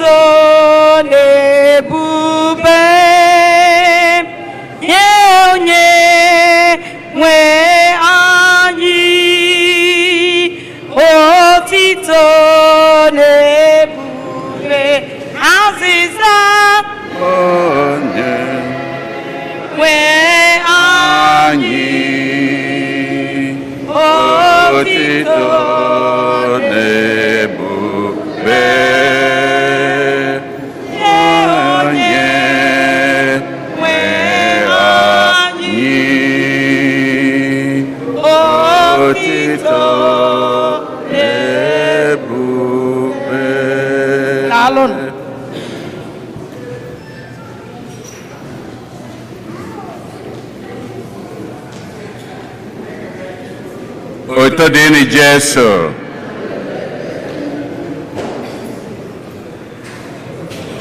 otito na-ebube nye onye nwe anyị otito na-ebube azịza onye nwe anyị otito na-ebube onye nwe anyị otito na-ebube. Daalụnụ. Oto dịnị Jesu.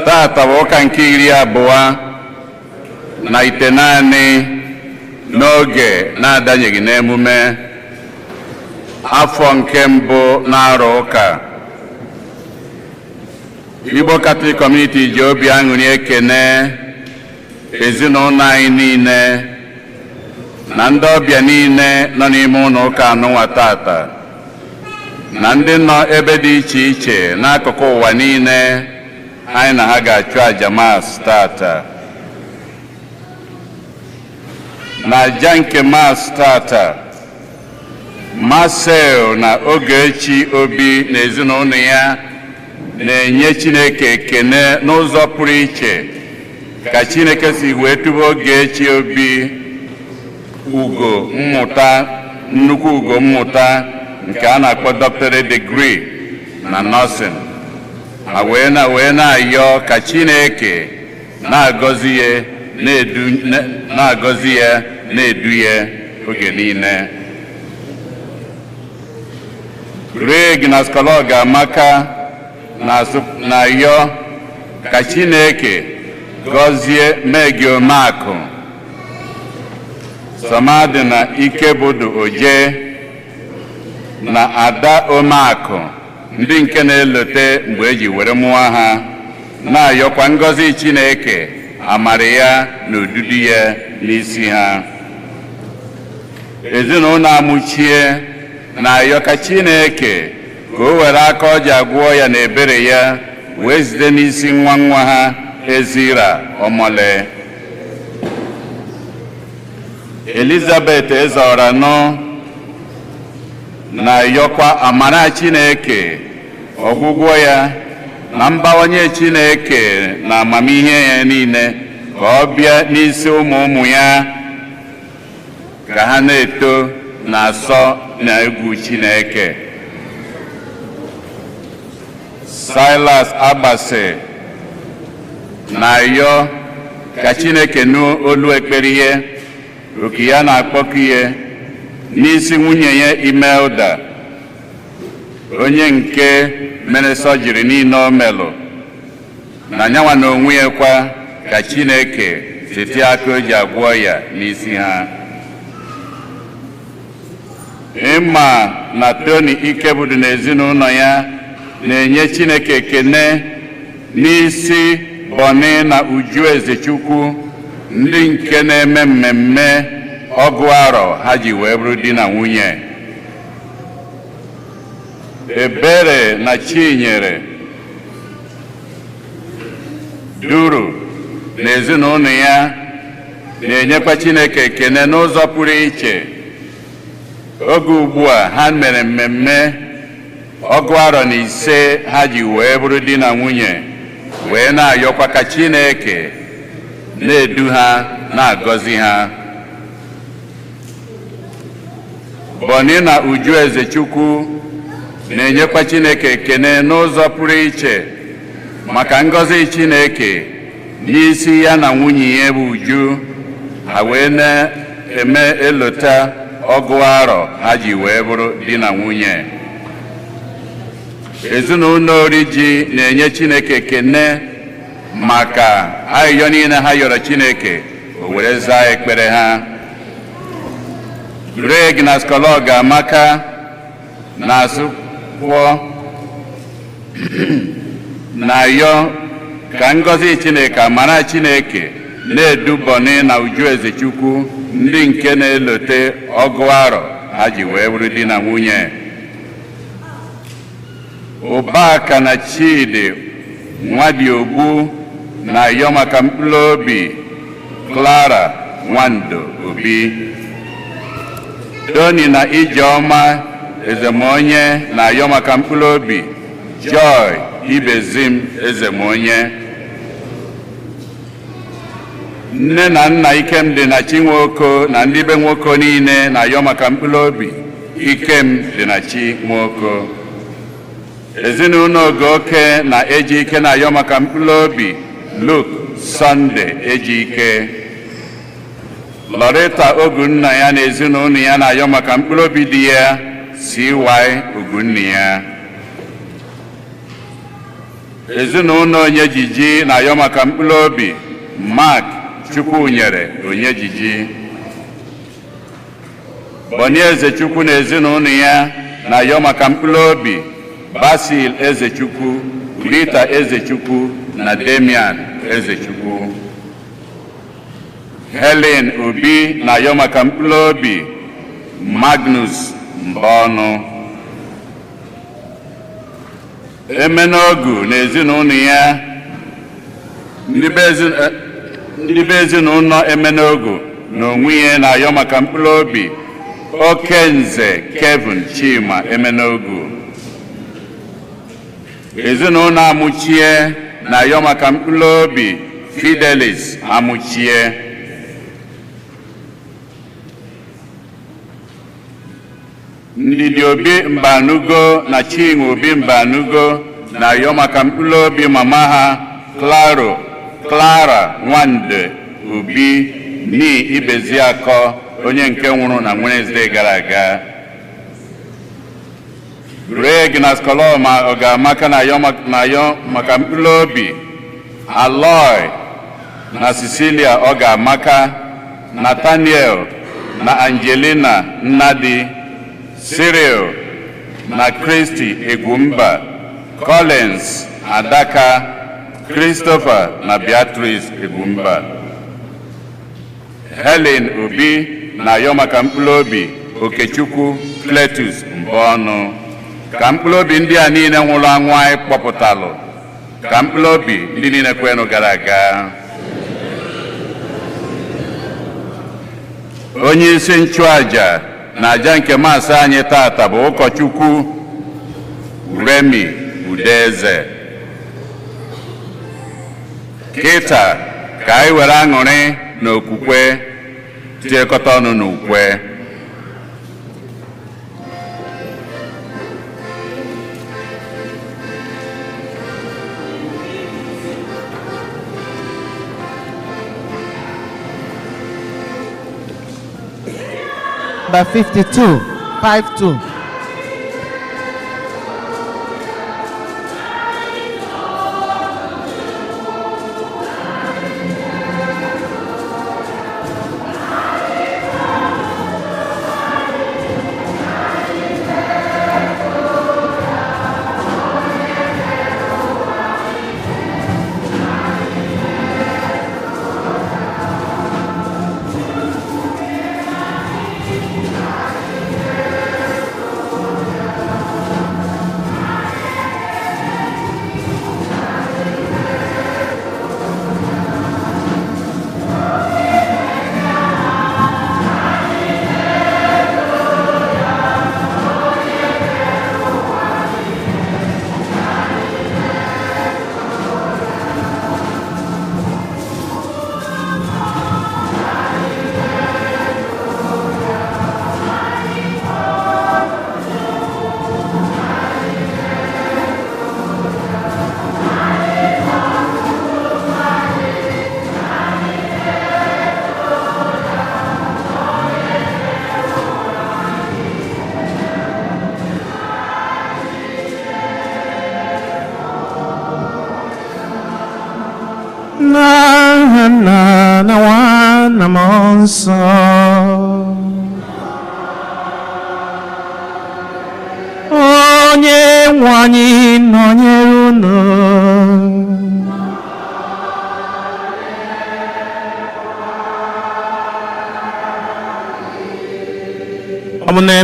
Tata bụ ụka nke 29 n'oge na-adanyeghị n'emume afọ nke mbụ na-arụ ụka. Igbo Catholic Community ji obi aṅụrị ekene ezinụlọ anyị niile na ndị ọbịa niile nọ n'ime ụlọ ụka anụnwa tata na ndị nọ ebe dị iche iche n'akụkụ ụwa niile anyị na ha ga-achụ àjà Mass tata. Na àjà nke Mass tata, Marcel na Ogechi Obi na ezinụlọ ya na-enye Chineke ekene n'ụzọ pụrụ iche ka Chineke si wee tụba Ogechi Obi ugo mmụta, nnukwu ugo mmụta nke a na-akpọ doctorate degree na nursing. wee na-ayọ ka Chineke na-agọzi ya na-edu ya oge niile. Greg na Skologa Amaka na-ayọ ka Chineke gọzie Megi Omeakụ, Samadi na Ikebudu Oje na Ada Omeakụ, ndị nke na-elote mgbe eji were mụọ ha, na-ayọkwa ngọzi Chineke, amara ya na odudu ya n'isi ha. Ezinụlọ Amụchie na-ayọ ka Chineke ka o were aka ọja gwụọ ya na ebere ya wee zite n'isi nwa ha Ezira Omole. Elizabeth Ezeoranọ na-ayọkwa amara Chineke, ọgwụgwọ ya na mbawanye Chineke na amamihe ya niile ka ọ bịa n'isi ụmụ ya ka ha na-eto na asọ na egwu Chineke. Silas Agbase na-ayọ ka Chineke nụ olu ekpere ihe oke ya na-akpọku ihe n'isi nwunye ya Imelda, onye nke mere sọjiri niile o melụ, na nyanwa na onwe ya kwa ka Chineke site aka o ji agwọ ya n'isi ha. Ịma na Tony Ikebudu na ezinụlọ ya na-enye Chineke ekene n'isi Boni na Uju Ezechukwu, ndị nke na-eme mmemme ọgụ arọ ha ji wee bụrụ di na nwunye. Ebere na Chinyere Duru na ezinụlọ ya na-enyekwa Chineke ekene n'ụzọ pụrụ iche. Oge ugbu a ha mere mmemme ọgụ arọ na 5 ha ji wee bụrụ di na nwunye, wee na-ayọkwa ka Chineke na-edu ha na-agọzi ha. Boni na Uju Ezechukwu na-enyekwa Chineke ekene n'ụzọ pụrụ iche maka ngọzi Chineke n'isi ya na nwunye ya bụ Uju, ha wee na-eme elota ọgụ arọ ha ji wee bụrụ di na nwunye. Ezinụlọ Oriji na-enye Chineke ekene maka ayịyọ niile ha yọrọ Chineke o were zaa ekpere ha. Greg na Skologa Amaka na-asụkwọ na-ayọ ka ngọzi Chineke amara Chineke na-edubọni na Uju Ezechukwu ndị nke na-elote ọgụ arọ ha ji wee bụrụ di na nwunye. Ụbaka na Chidi Nwadiogbu na-ayọ maka mkpụrụ obi Clara Nwando Obi. Doni na Ijeọma Ezemonye na-ayọ maka mkpụrụ obi Joy Ibezim Ezemonye. Nne na nna Ikem dị na Chinwoko na ndị be nwoke niile na-ayọ maka mkpụrụ obi Ikem dị na Chinwoko. Ezinụlọ Ogoke na Ejike na-ayọ maka mkpụrụ obi Luke Sunday Ejike. Loretta Ogunna ya na ezinụlọ ya na-ayọ maka mkpụrụ obi di ya CY Ogunna ya. Ezinụlọ Onyejiji na-ayọ maka mkpụrụ obi Mark Chukwunyere Onyejiji. Boni Ezechukwu na ezinụlọ ya na-ayọ maka mkpụrụ obi Basil Ezechukwu, Rita Ezechukwu na Damian Ezechukwu. Helen Obi na-ayọ maka mkpụrụ obi Magnus Mbonu. Emenogu na ezinụlọ ya ndị be ezinụlọ Emenogu na onwe ya na-ayọ maka mkpụrụ obi Okenze Kevin Chima Emenogu. Ezinụlọ Amụchie na-ayọ maka mkpụrụ obi Fidelis Amụchie. Ndidi Obi Mbanugo na Chinwe Obi Mbanugo na-ayọ maka mkpụrụ obi mama ha Clara Nwande Obi ni Ibeziakọ onye nke nwụrụ na Wednesday gara aga. Greg na Skoloma Ogamaka na-ayọ maka mkpụrụ obi Aloy na Cecilia Ogamaka, Nathaniel na Angelina Nnadi, Cyril na Christy Egumba, Collins Adaka, Christopher na Beatrice Egumba. Helen Obi na-ayọ maka mkpụrụ obi Okechukwu Cletus Mbonu. Ka mkpụrụ obi ndị a niile nwụrụ anwụ anyị kpọpụtalụ ka mkpụrụ obi ndị niile kwenụ gara aga. Onye isi nchụaja na aja nke maasị anyị tata bụ ụkọchukwu Remi Udeze. Kịta ka anyị were aṅụrị na okwukwe tiekọta ọnụ n'ukwe. By 52, 52. na wana monso onye nwanyị nọnyere unu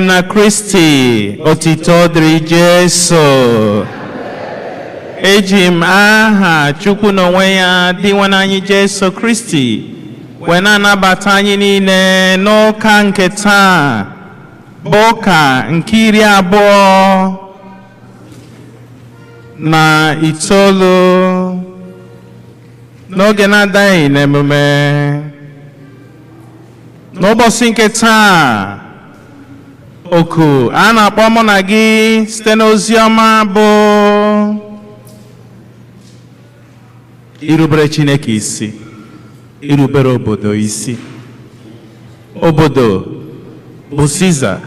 m na Kristi, otito dịrị Jesu. Eji m aha Chukwu n'onwe ya dị nwanne anyị Jesu Kristi wee na-anabata anyị niile n'ụka nke taa bụ ụka nke 29 n'oge na-adaghị n'emume. N'ụbọchị nke taa, oku a na-akpọ mụ na gị site n'ozi ọma bụ irubere Chineke isi, irubere obodo isi. Obodo bụ Siza.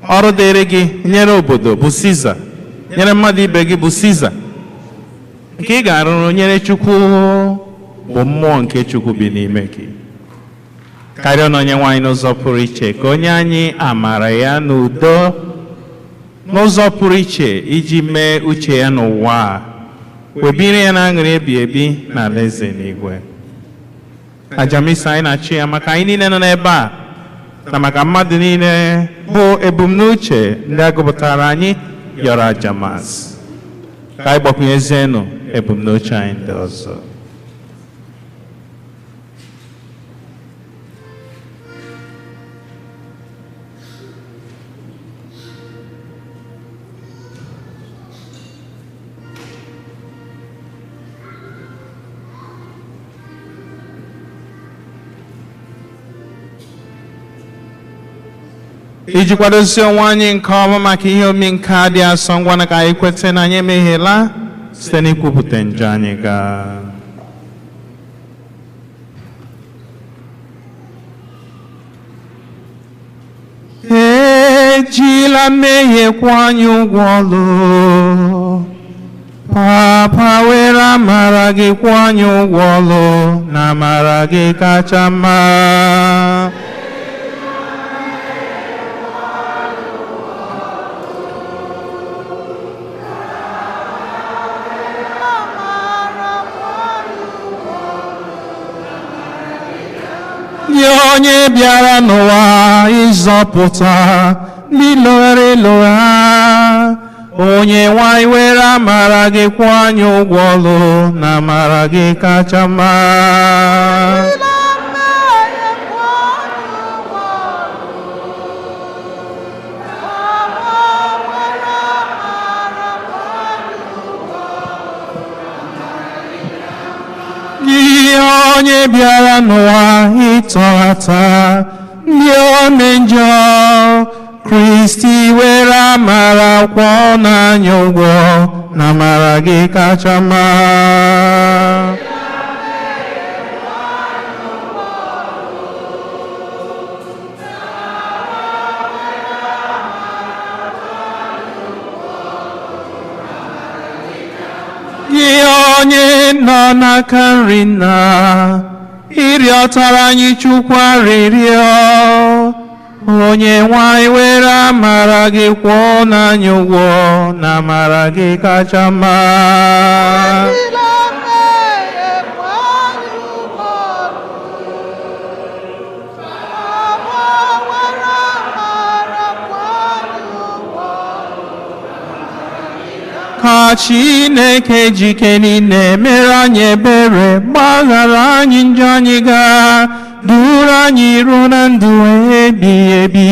Ọrụ dịrị gị nyere obodo bụ Siza. Nyere mmadụ ibe gị bụ Siza. Nke ị ga-arụrụ nyere Chukwu bụ mmụọ nke Chukwu bi n'ime gị. Karịa na Onyenwe anyị n'ụzọ pụrụ iche ka onye anyị amara ya n'udo n'ụzọ pụrụ iche iji mee uche ya n'ụwa webiri ya na aṅụrị ebi ebi na alaeze n'igwe. Ajamisa anyị na-achị ya maka anyị niile nọ n'ebe a na maka mmadụ niile bụ ebumnuche ndị agụpụtara anyị yọrọ ajamas. Ka anyị gbakwunyezienụ ebumnuche anyị ndị ọzọ. Iji kwadozie onwe anyị nke ọma maka ihe omi nke a dị asọ, ngwa na ka anyị kweta na anyị emehiela site n'ikwupụta njọ anyị gaa. Ejila mmehie kwụọ anyị ụgwọ ọlụ. Papa were amara gị kwụọ anyị ụgwọ ọlụ na amara gị kacha mma. Onye bịara n'ụwa ịzọpụta ndị loghere elogha. Onye nwanyị were amara gị kwụọ anyị ụgwọ ọlụ na amara gị kacha mma. Onye bịara n'ụwa ịtọghata ndị ome njọ, Kristi were amara kwụọ n'anya ụgwọ na amara gị kacha mma. Onye nọ n'aka nri na ịrịọtara anyị Chukwu arịrịọ. Onye nwanyị were amara gị kwụọ n'anya ụgwọ na amara gị kacha mma. Ka Chineke jike niile mere anyị ebere, gbaghara anyị njọ anyị gaa, duru anyị ruo na ndụ ebighị ebi.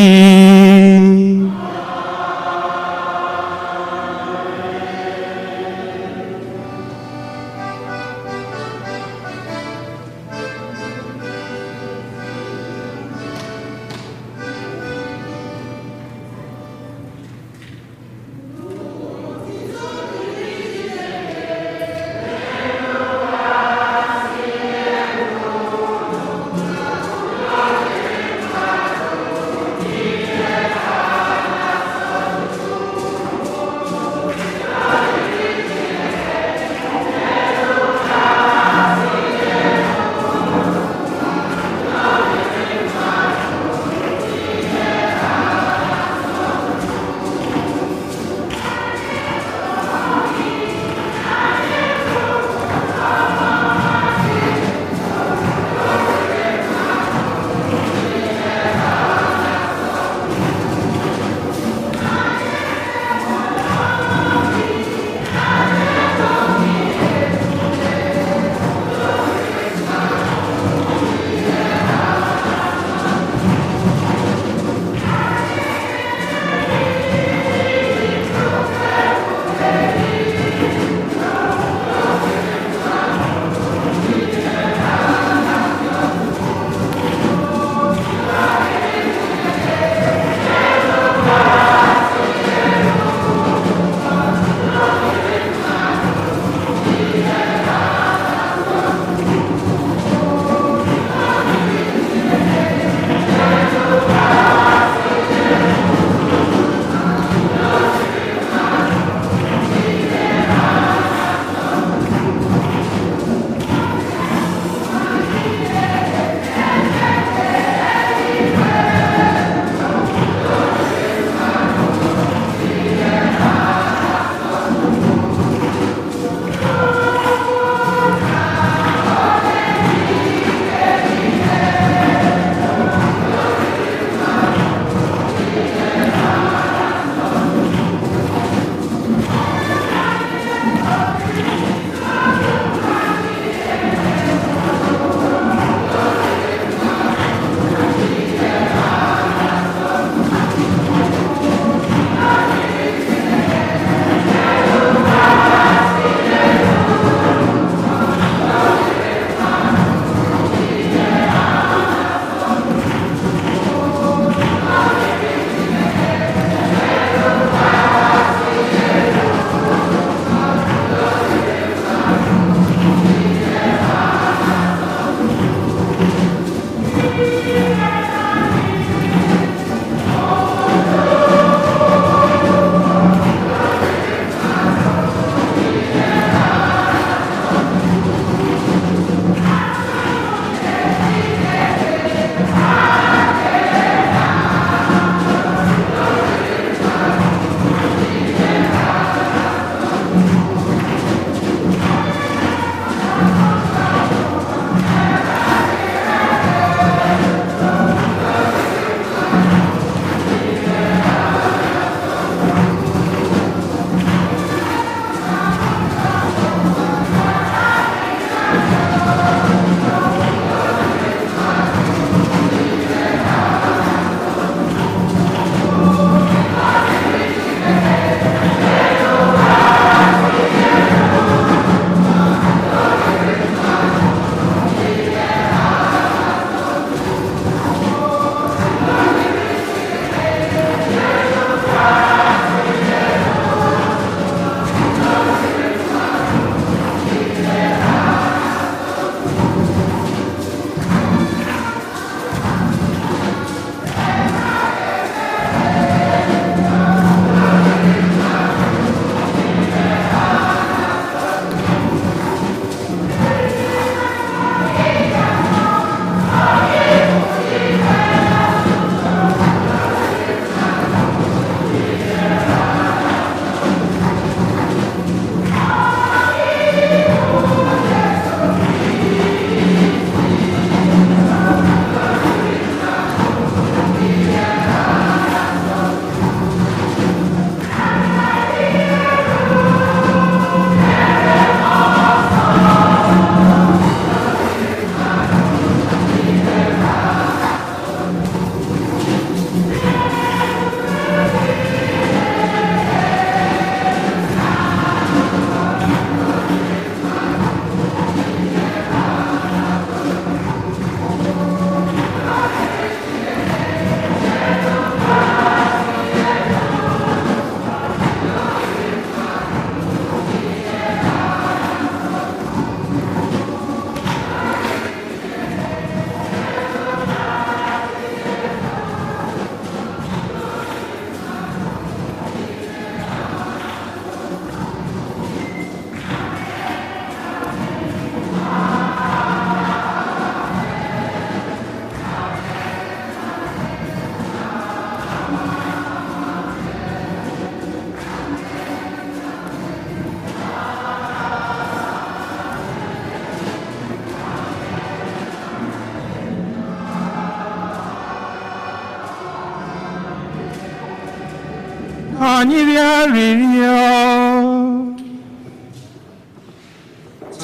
anyị rịọ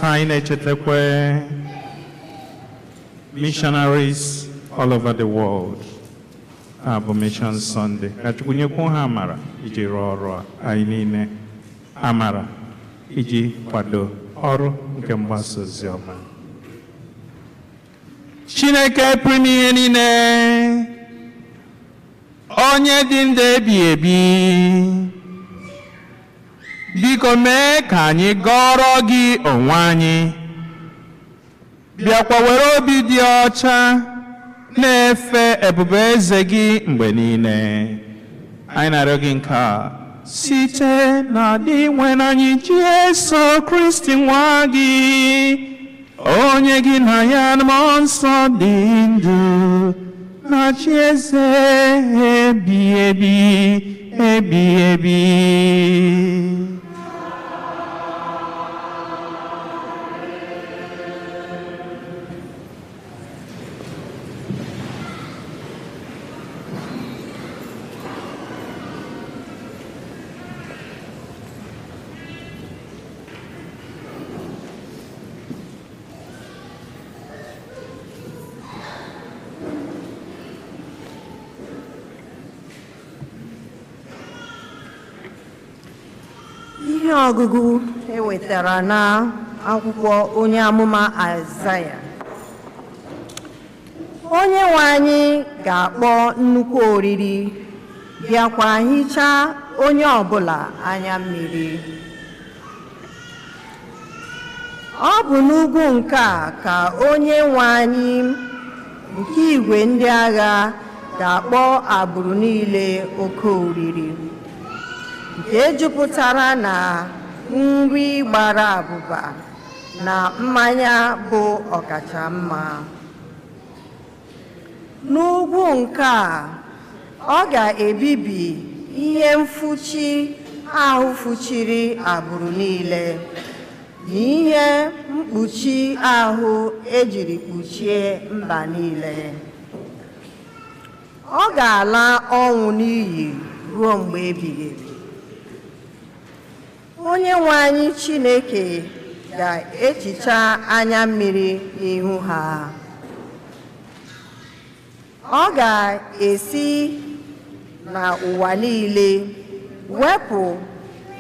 anyị na-echetakwa missionaries all over the world. Abụ Mission Sunday. Ka Chukwu nyekwu ha amara iji rụọ ọrụ a, anyị niile amara iji kwado ọrụ nke mgbasa ozi ọma. Chineke pụrụ n'ihe niile, onye dị ndụ ebighị ebi, biko mee ka anyị gọrọ gị onwe anyị, bịakwa were obi dị ọcha na-efe ebube eze gị mgbe niile. Anyị na-arịọ gị nke a site na dị nwe anyị Jesu Kristi nwa gị, onye gị na ya na Mmụọ Nsọ dị ndụ na-achị eze ebighị ebi ebighị ebi. Ihe ọgụgụ ewetara na akwụkwọ onye amụma Aịzaya. Onye nwe anyị ga-akpọ nnukwu oriri, bịakwa hichaa onye ọbụla anya mmiri. Ọ bụ n'ugwu nke a ka onye nwe anyị nke igwe ndị agha ga-akpọ agbụrụ niile oke oriri, nke jupụtara na nri gbara abụba na mmanya bụ ọkacha mma. N'ugwu nke a, ọ ga-ebibi ihe mfuchi ahụ fuchiri agbụrụ niile na ihe mkpuchi ahụ ejiri kpuchie mba niile. Ọ ga-ala ọnwụ n'iyi ruo mgbe ebighị ebi. Onye nwe anyị Chineke ga-ehicha anya mmiri n'ihu ha. Ọ ga-esi n'ụwa niile wepụ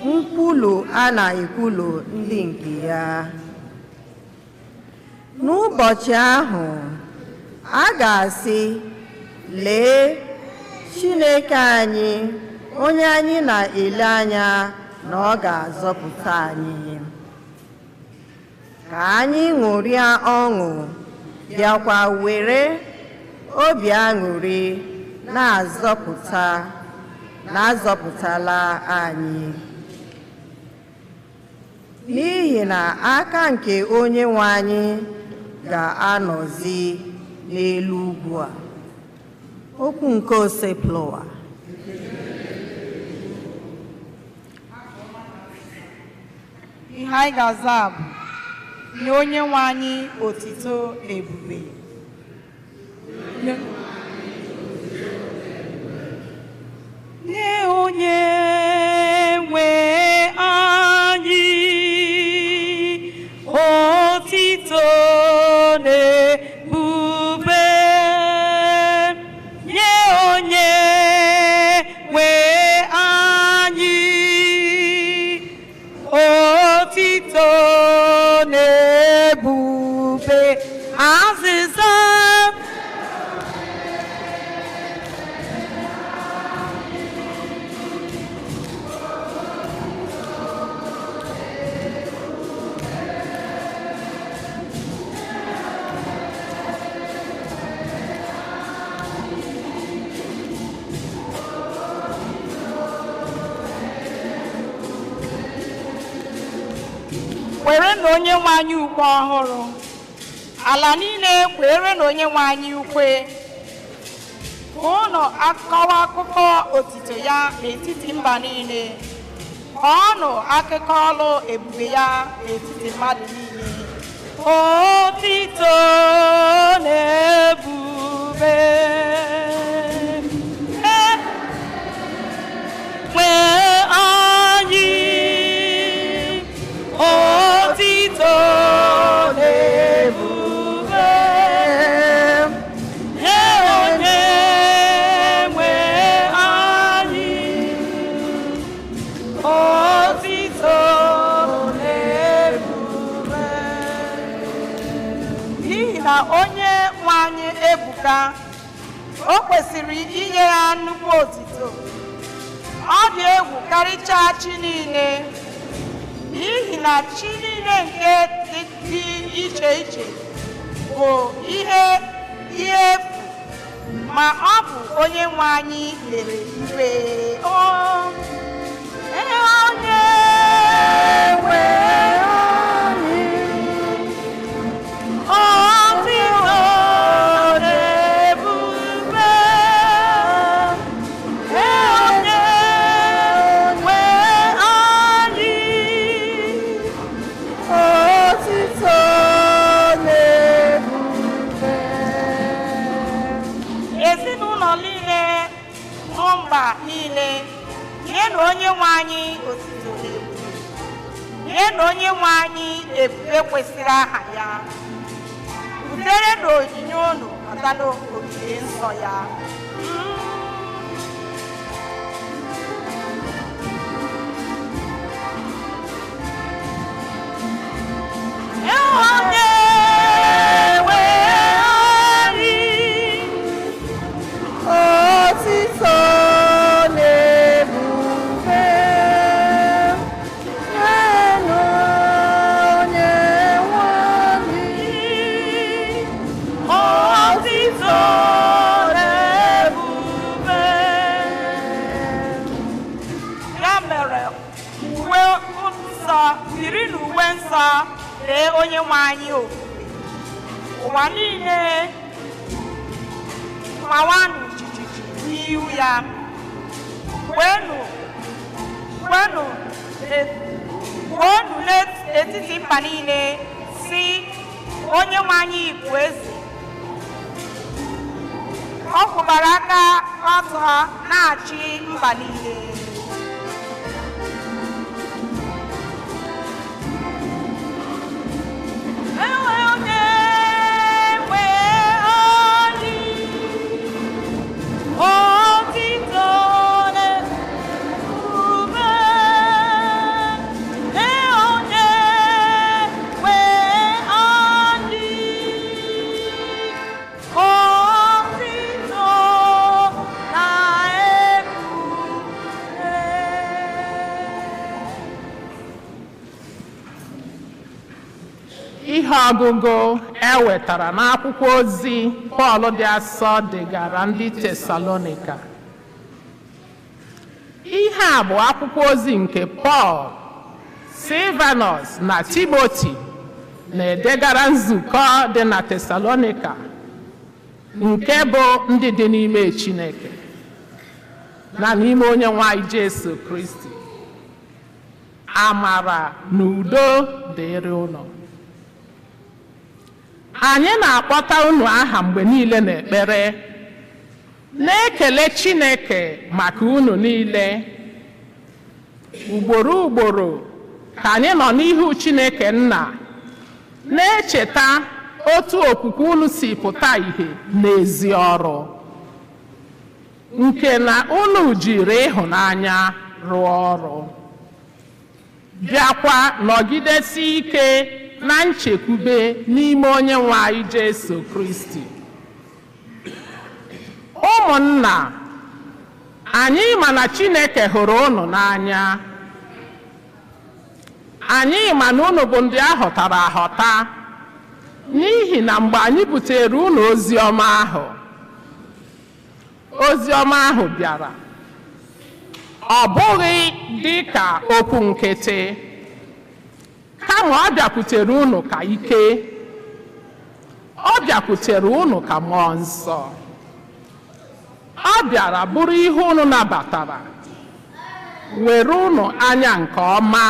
nkwulu a na-ekwulu ndị nke ya. N'ụbọchị ahụ, a ga-asị, lee, Chineke anyị, onye anyị na-ele anya na ọ ga-azọpụta anyị. Ka anyị ṅụrịa ọṅụ, bịakwa were obi aṅụrị na-azọpụtala anyị. N'ihi na aka nke onye nwe anyị ga-anọzi n'elu ugwu a. Okwu nke Oseploa. Ihe anyị ga-aza bụ nye onye nwe anyị otito ebube. Nye onye nwe anyị otito n'ebube. Nye onye nwe anyị otito n'ebube. Azịza kwere na onye nwe anyị ukwe ọhụrụ. Ala niile kwere na onye nwe anyị ukwe. Ka ụnụ akọwa akụkọ otito ya n'etiti mba niile. Ka ọnụ akụkọ ọlụ ebube ya n'etiti mmadụ niile. Otito na ebube. otito na-ebube. N'ihi na onye nwe anyị ebuka, o kwesịrị inye ya nnukwu otito. Ọ dị egwu karịchaa chi niile, n'ihi na chi niile nke dị iche iche bụ ihe efu, ma ọ bụ onye nwe anyị mere iwe. Onye nwe anyị, otito na-ebube. Onye nwe anyị, otito na-ebube. Ezinụlọ niile nọ mba niile, nyenụ onye nwe anyị otito na-ebube. Nyenụ onye nwe anyị ebube kwesịrị aha ya. Butere n'onyinye unu bata n'ogige nsọ ya. Onye nwe anyị, otito na-ebube. Nyenụ onye nwe anyị, otito na-ebube. Ya mere, uwe nsọ, yiri n'uwe nsọ lee onye nwe anyị ofufe. Ụwa niile mawanụ jijiji n'ihu ya. Kwuonụ n'etiti mba niile, si onye nwe anyị bụ eze. Ọ kwụbara aka ọtọ na-achị mba niile. Onye nwe anyị, otito na-ebube. Onye nwe anyị, otito na-ebube. Ihe ọgụgụ ewetara n'akwụkwọ ozi Pọl dị asọ degara ndị Tesalonika. Ihe a bụ akwụkwọ ozi nke Pọl, Silvanus na Timoti na-edegara nzukọ dị na Tesalonika, nke bụ ndị dị n'ime Chineke na n'ime onye nwe anyị Jesu Kristi. Amara na udo dịrị unu. Anyị na-akpọta unu aha mgbe niile n'ekpere, na-ekele Chineke maka unu niile. Ugboro ugboro ka anyị nọ n'ihu Chineke Nna, na-echeta otu okwukwe unu si pụta ìhè n'ezi ọrụ, nke na unu jiri ịhụnanya rụọ ọrụ, bịakwa nọgidesi ike na nchekwube n'ime onye nwe anyị Jesu Kristi. Ụmụnna, anyị ma na Chineke hụrụ unu n'anya. Anyị ma na unu bụ ndị ahụtara ahụta, n'ihi na mgbe anyị butere unu ozi ọma ahụ bịara, ọ bụghị dị ka okwu nkịtị, kama ọ bịakwutere unu ka ike, ọ bịakwutere unu ka mmụọ nsọ. Ọ bịara bụrụ ihe unu nabatara, were unu anya nke ọma.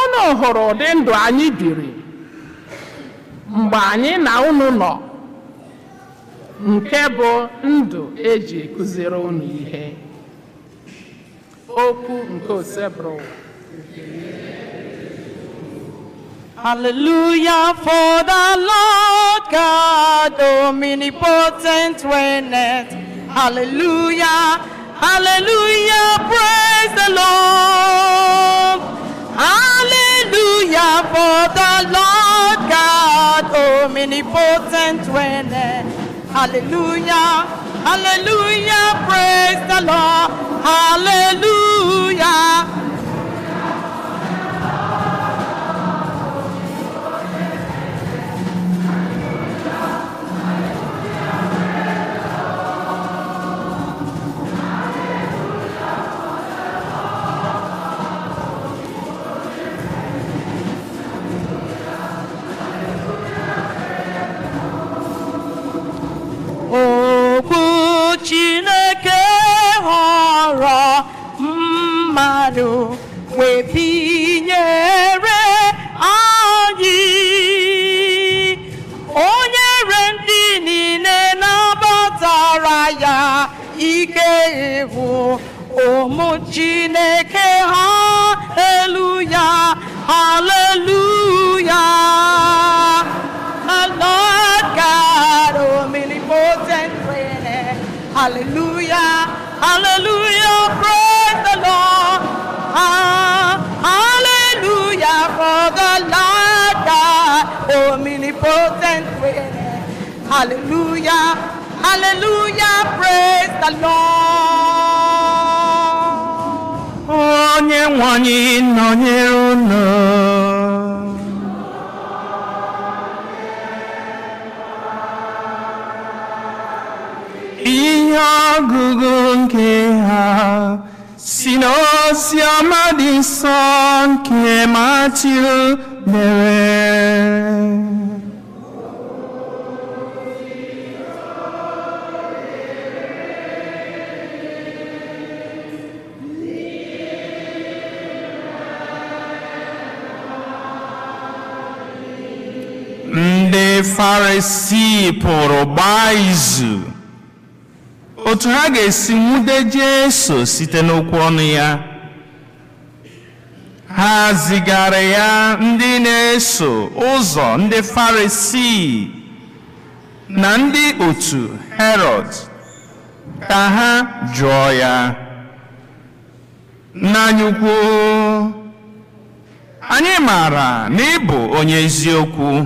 Unu hụrụ ụdị ndụ anyị biri mgbe anyị na unu nọ, nke bụ ndụ eji ekụziri unu ihe. Okwu nke Osebro. Hallelujah, for the Lord God omnipotent reigneth. Hallelujah, Hallelujah, praise the Lord. Hallelujah, for the Lord God omnipotent reigneth. Hallelujah, hallelujah, praise the Lord. Hallelujah. Okwu Chineke họrọ mmadụ wee binyere anyị, o nyere ndị niile nabatara ya ike ịhụ ụmụ Chineke. Hallelujah, hallelujah. The Lord God omnipotent reigneth. Hallelujah, hallelujah, praise the Lord. Hallelujah, for the Lord God omnipotent reigneth. Hallelujah, hallelujah, praise the Lord. Onye nwe anyị nọnyere unu. Ihe ọgụgụ nke ha si n'ozi ọma dị nsọ nke Matiu mere. Ndị Farisii pụrụ gbaa izu otu ha ga-esi nwude Jesu site n'okwu ọnụ ya. Ha zigara ya ndị na-eso ụzọ ndị Farisii na ndị otu Herod ka ha jụọ ya, nna anyị ukwu, anyị maara na ị bụ onye eziokwu,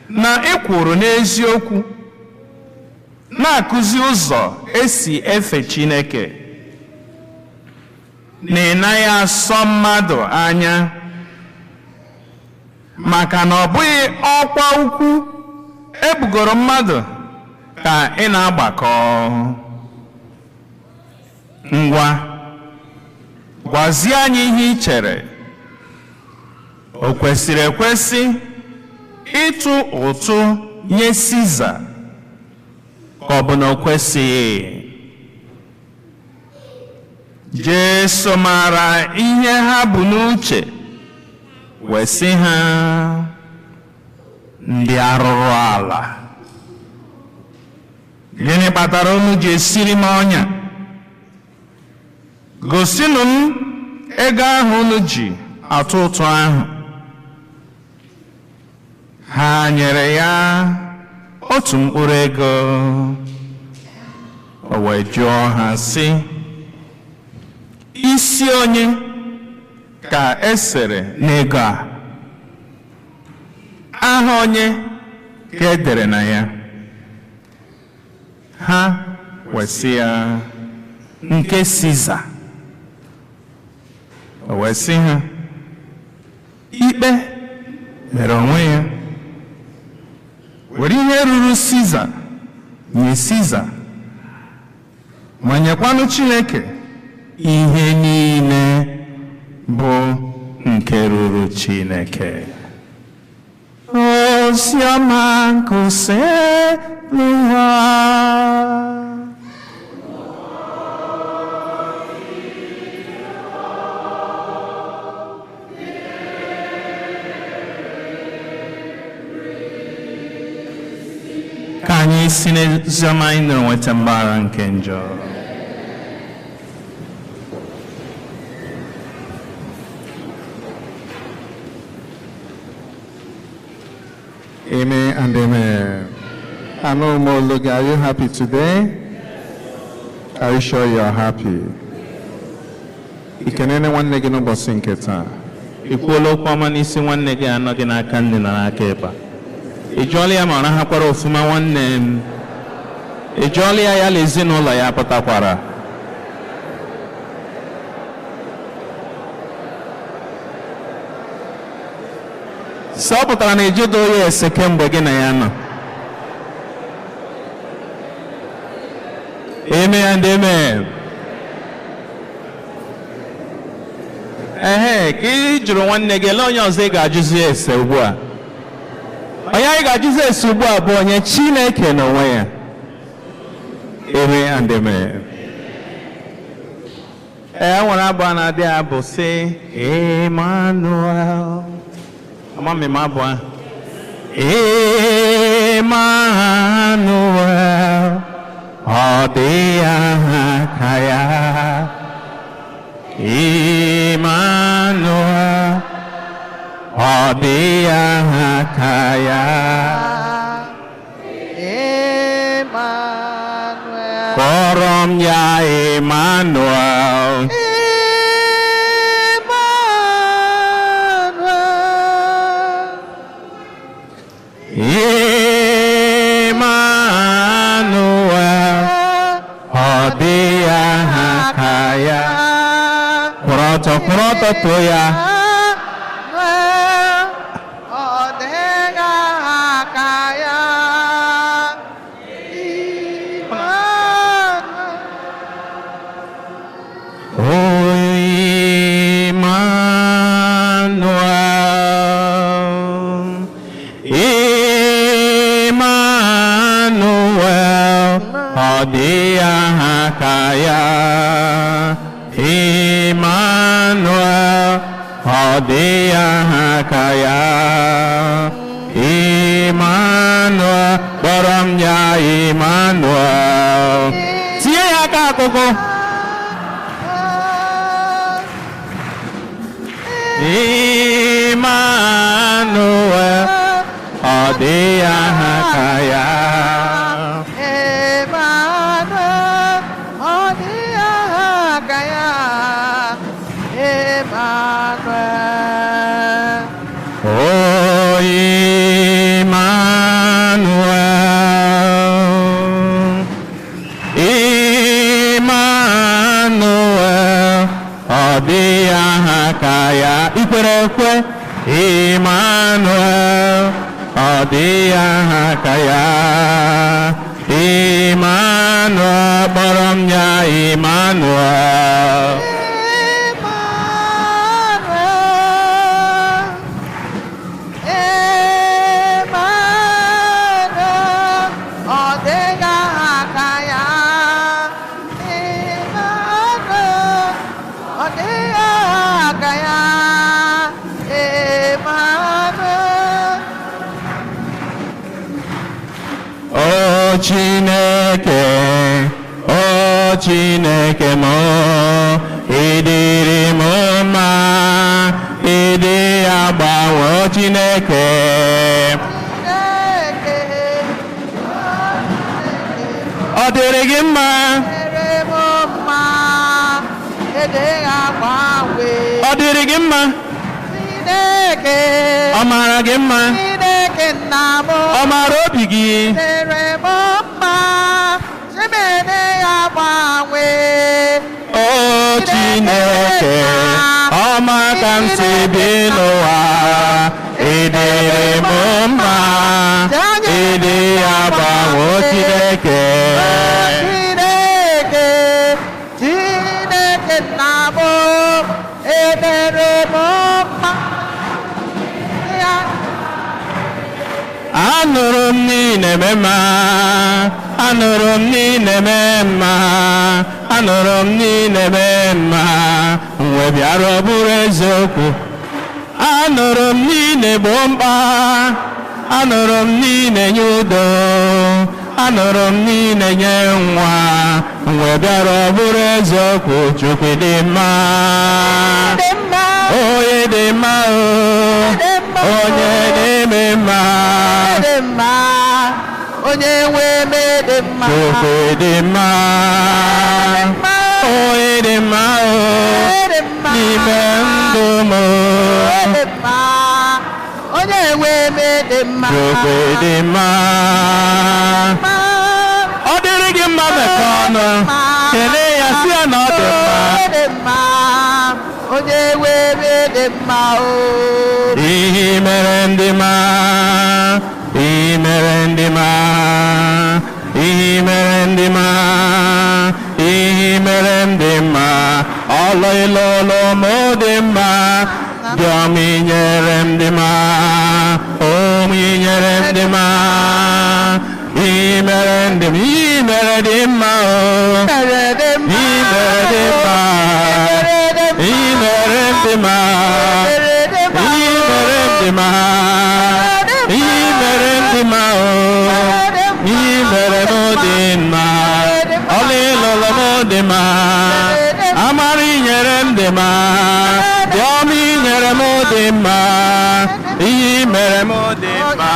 na ị kwuru n'eziokwu na-akụzi ụzọ esi efe Chineke, na ị naghị asọ mmadụ anya, maka na ọ bụghị ọkwa ukwu ebugoro mmadụ ka ị na-agbakọ. Ngwa, gwazie anyị ihe ị chere. O kwesịrị ekwesị ịtụ ụtụ nye Siza ka ọ bụ na o kwesịghị? Jesu maara ihe ha bụ n'uche, wee sị ha, ndị arụrụ ala, gịnị kpatara unu ji esiri m ọnya? Gosinụ m ego ahụ unu ji atụ ụtụ ahụ. Ha nyere ya otu mkpụrụ ego. O wee jụọ ha sị, isi onye ka esere n'ego a? Aha onye ka edere na ya? Ha wee sị ya, nke Siza. O wee sị ha, ikpe mere onwe ya. Were ihe ruru Siza nye Siza, ma nyekwanụ Chineke ihe niile bụ nke ruru Chineke. Oziọma nke Oseluwa. Ka anyị si n'oziọma anyị nụrụ nweta mgbaghara nke njọ. Amen and amen. Hello, Mologa. Are you happy today? Are you sure you are happy? Ikenene nwanne gị n'ụbọchị nke taa. I kwuola okwu ọma n'isi nwanne gị anọ gị n'aka nne na n'aka ịba. Ị jụọla ya ma ọ rahakwara ofuma nwanne m. Ị jụọla ya na ezinụlọ ya pụtakwara. So ọ pụtara na ejudo ya ese kemgbe gị na ya nọ. Amen and amen. Ka ị jụrụ nwanne gị lee onye ọzọ ị ga-ajụzi ese ugbu a. Onye anyị ga-ajụzi ese ugbu a bụ onye Chineke n'onwe ya. Amen and amen. Nwere abụ a na-adị abụ sị Emmanuel. Amami m abụ a. Emmanuel. Ọ dị aha ka ya. Emmanuel. Ọ dị aha ka ya. Emmanuel. Kpọrọ m ya Emmanuel. Emmanuel. Ọ dị aha ka ya. Kwụrụ ọtọ ya. Emmanuel, ọ dị aha ka ya. Emmanuel, kpọrọ m ya Emmanuel. Tinye ya aka akụkụ. Emmanuel, ọ dị aha ka ya. Ikwere ekwe. Emmanuel, ọ dị aha ka ya. Emmanuel, kpọrọ m ya Emmanuel. Chineke, o Chineke m, ị dịrị m mma, ị dị agbanwe o Chineke. Ọ dịrị gị mma. Ọ dịrị gị mma. Ọ mara gị mma. Ọ mara obi gị. O Chineke, ọma ka m si bi n'ụwa, ị dịrị m mma, ị dị agbanwe o Chineke. Chineke nna m, ị dịrị m mma. Anụrụ m niile mema, anụrụ m niile mema, anụrụ m niile mema, mgbe bịara ọ bụrụ eziokwu. Anụrụ m niile gboo mkpa, anụrụ m niile nye udo, anụrụ m niile nye nwa, mgbe bịara ọ bụrụ eziokwu. Chukwu dị mma, onye dị mma, onye na-eme mma. Onye nwe eme dị Chukwudima, Oedima, Nibendumo, Chukwudima, Odirigi Mamekono, Kene Yasia Nodema, Imerendima, Imerendima, Imerendima, Imerendima, Aloilolo Modima, Dominyerendima, Ominyerendima, Imerendima, Imerendima, Imerendima, Imerendima, Imerendima, Imerendima, Imerendima, Olilolomodima, Amarinyerendima, Dominyeremodima, Imeremodima,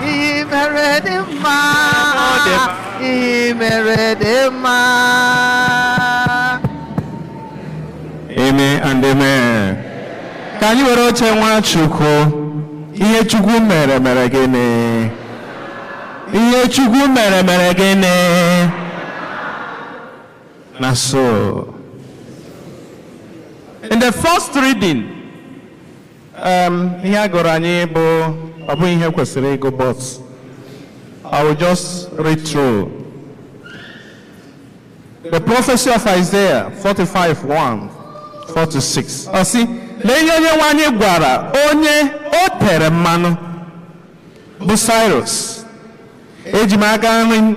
Imeremodima, Imeredema. Amen and amen. Ka anyị were oche Nwachukwu, ihe Chukwu mere mere gịnị? Ihe Chukwu mere mere gịnị? Na so. In the first reading, ihe a gụrụ anyị bụ ọ bụ ihe kwesịrị ịgụ, but I will just read through. The prophecy of Isaiah 45:1-46. Ọ sị, lee ihe Onyenwe anyị gwara onye o tere mmanụ bụ Cyrus. Eji m aka nri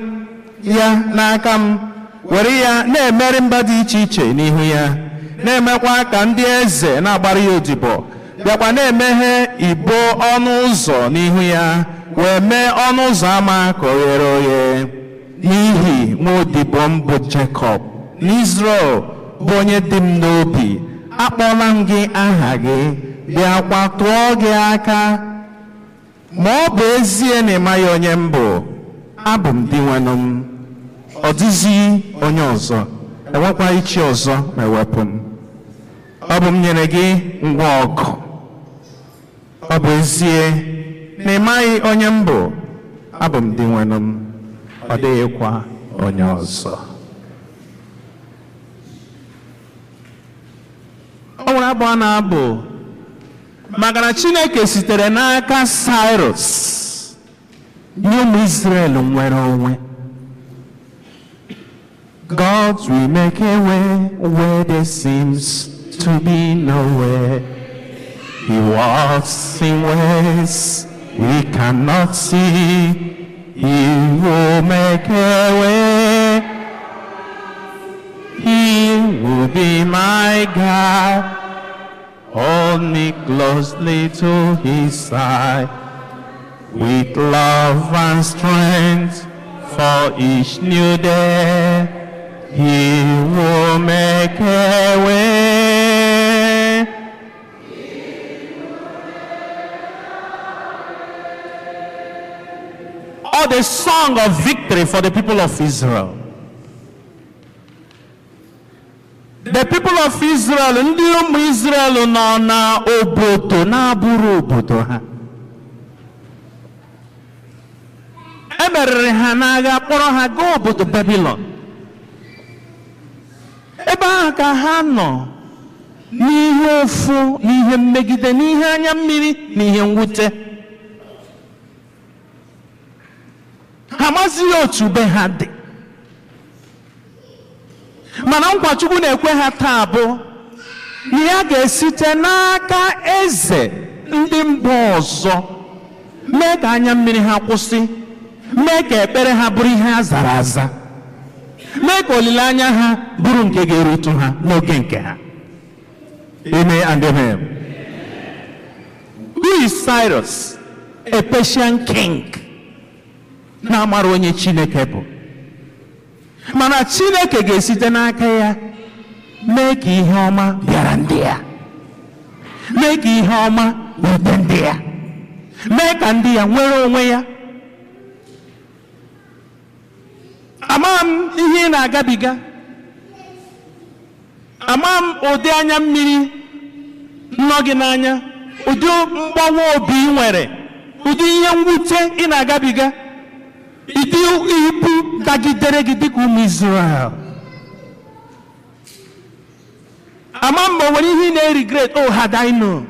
ya n'aka m were ya na-emeri mba dị iche iche n'ihu ya, na-emekwa ka ndị eze na-agbara ya odibo, bịakwa na-emeghe ibo ọnụ ụzọ n'ihu ya, wee mee ọnụ ụzọ ama ka o ghere oghe. N'ihi nwa odibo m bụ Jekọb, n'Izrel bụ onye dị m n'obi, akpọla m gị aha gị, bịakwa tụọ gị aka. Ma ọ bụ ezie na ịmaghị onye m bụ, abụ m di nwanụ m, ọ dịghị onye ọzọ, enwekwa ichi ọzọ ma ewepụ m. Ọ bụ m nyere gị ngwa ọgụ. Ọ bụ ezie na ịmaghị onye m bụ, abụ m di nwanụ m, ọ dịghịkwa onye ọzọ. O nwere abụ a na-abụ maka na Chineke sitere n'aka Cyrus nye ụmụ Israel nwere onwe. God will make a way where there seems to be no way. He walks in ways we cannot see. He will make a way. He will be my God. Hold me closely to his side. With love and strength for each new day, he will make a way. Or the song of victory for the people of Israel. The people of Israel, ndị ụmụ Israel nọ na obodo na-abụrụ obodo ha. Emeriri ha n'agha, kpọrọ ha gaa obodo Babylon. Ebe ahụ ka ha nọ n'ihe ụfụ, n'ihe mmegide, n'ihe anya mmiri, n'ihe mwute. Ha amazighị otu be ha dị. Mana nkwa Chukwu na-ekwe ha taa bụ na ya ga-esite n'aka eze ndị mba ọzọ mee ka anya mmiri ha kwụsị, mee ka ekpere ha bụrụ ihe a zara aza, mee ka olileanya ha bụrụ nke ga-erutu ha n'oge nke ha. Amen and amen. Who is Cyrus? A Persian king. Na-amara onye Chineke bụ. Mana Chineke ga-esite n'aka ya mee ka ihe ọma bịara ndị ya, mee ka ihe ọma wute ndị ya, mee ka ndị ya nwere onwe ya. ama m ihe ị na-agabiga, ama m ụdị anya mmiri nọ gị n'anya, ụdị mgbawa obi ị nwere, ụdị ihe mwute ị na-agabiga, ụdị ibu dagidere gị dịka ụmụ Israel. Ama m nwere ihe ị na-regret. Oh, had I known.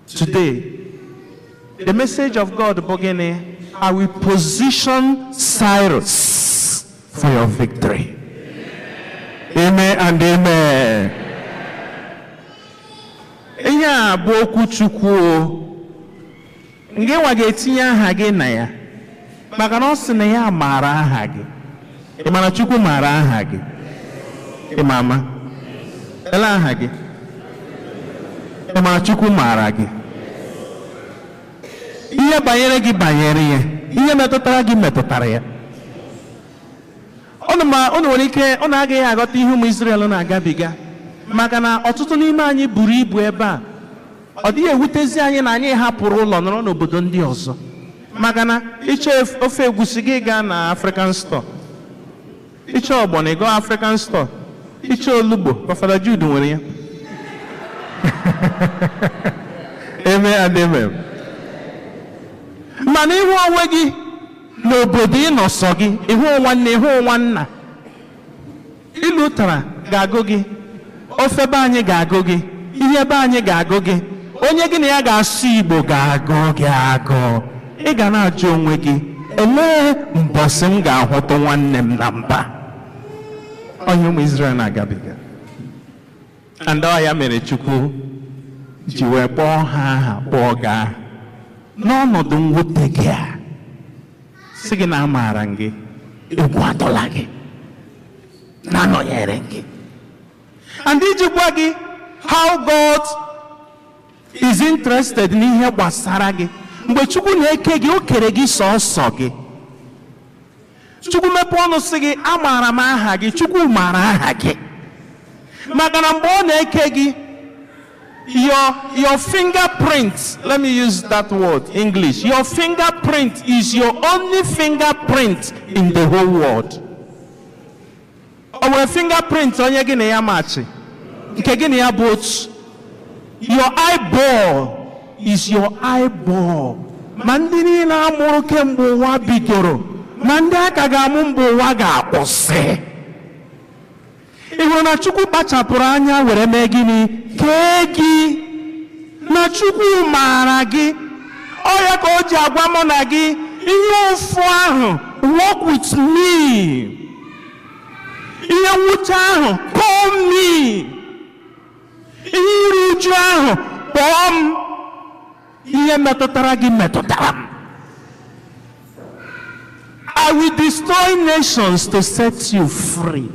Today, the message of God bụ gịnị? I will position Cyrus for your victory. Amen and amen. Ihe a bụ okwu Chukwu. Nke nwa ga-etinye aha gị na ya, maka na ọ sị na ya maara aha gị. Ị ma na Chukwu maara aha gị? Ị ma ama? Ele aha gị? Ị ma na Chukwu maara gị? Ihe banyere gị banyere ya, ihe metụtara gị metụtara ya. Ọ nwere ike ọ na-agaghị aghọta ihe ụmụ Israel na-agabiga, maka na ọtụtụ n'ime anyị buru ibu ebe a. Ọ dịghị ewutezi anyị na anyị hapụrụ ụlọ nọrọ n'obodo ndị ọzọ, maka na ịchọ ofe egwusi gị gaa na African store, ịchọ ọgbọnọ ị gaa African store, ịchọ olugbo Fada Jude nwere ya. Amen and amen. Mana ihu onwe gị n'obodo ị nọ sọ gị, ihu nwanne ihu nwanna, ilu ụtara ga-agụ gị, ofe be anyị ga-agụ gị, ihe be anyị ga-agụ gị, onye gị na ya ga-asụ Igbo ga-agụ gị agụ. Ị ga na-ajụ onwe gị, elee mbọsị m ga-ahụtụ nwanne m na mba? Onye ụmụ Israel na-agabiga. And ọ ya mere Chukwu ji wee kpọọ ha aha, kpọọ gị aha n'ọnọdụ mwute gị a, sị gị na amaara gị, egwu atụla gị, na-anọnyere gị. And iji gwa gị how God is interested n'ihe gbasara gị. Mgbe Chukwu na-eke gị, o kere gị sọọsọ gị. Chukwu mepee ọnụ sị gị, amaara m aha gị. Chukwu maara aha gị, maka na mgbe ọ na-eke gị, your fingerprint, let me use that word, English, your fingerprint is your only fingerprint in the whole world. O nwere fingerprint onye gị na ya machi, nke gị na ya bụ otu. Your eyeball is your eyeball. Ma ndị niile amụrụ kemgbe ụwa bidoro, ma ndị aka ga-amụ mgbe ụwa ga-akwụsị. Ị hụrụ na Chukwu kpachapụrụ anya were mee gịnị? Kee gị. Na Chukwu maara gị. Ọ ya ka o ji agwa mụ na gị, ihe ụfụ ahụ, walk with me. Ihe nwute ahụ, call me. Ihe iru uju ahụ, kpọọ m. Ihe metụtara gị metụtara m. I will destroy nations to set you free.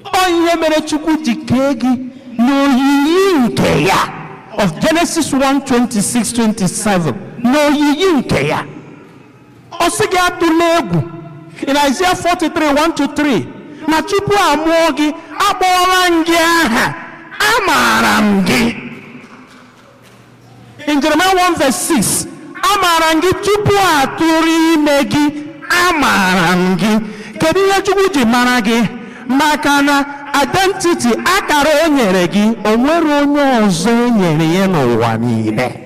Ọ ihe mere Chukwu ji kee gị n'oyiyi nke ya. Of Genesis 1:26-27. N'oyiyi nke ya. Ọ sị gị atụla egwu. In Isaiah 43:1-3. Na tupu amụọ gị, akpọọla m gị aha, amaara m gị. In Jeremiah 1:6. Amaara m gị tupu atụrụ ime gị, amaara m gị. Kedu ihe Chukwu ji mara gị? Maka na identity, akara o nyere gị, o nwere onye ọzọ e nyere ya n'ụwa niile.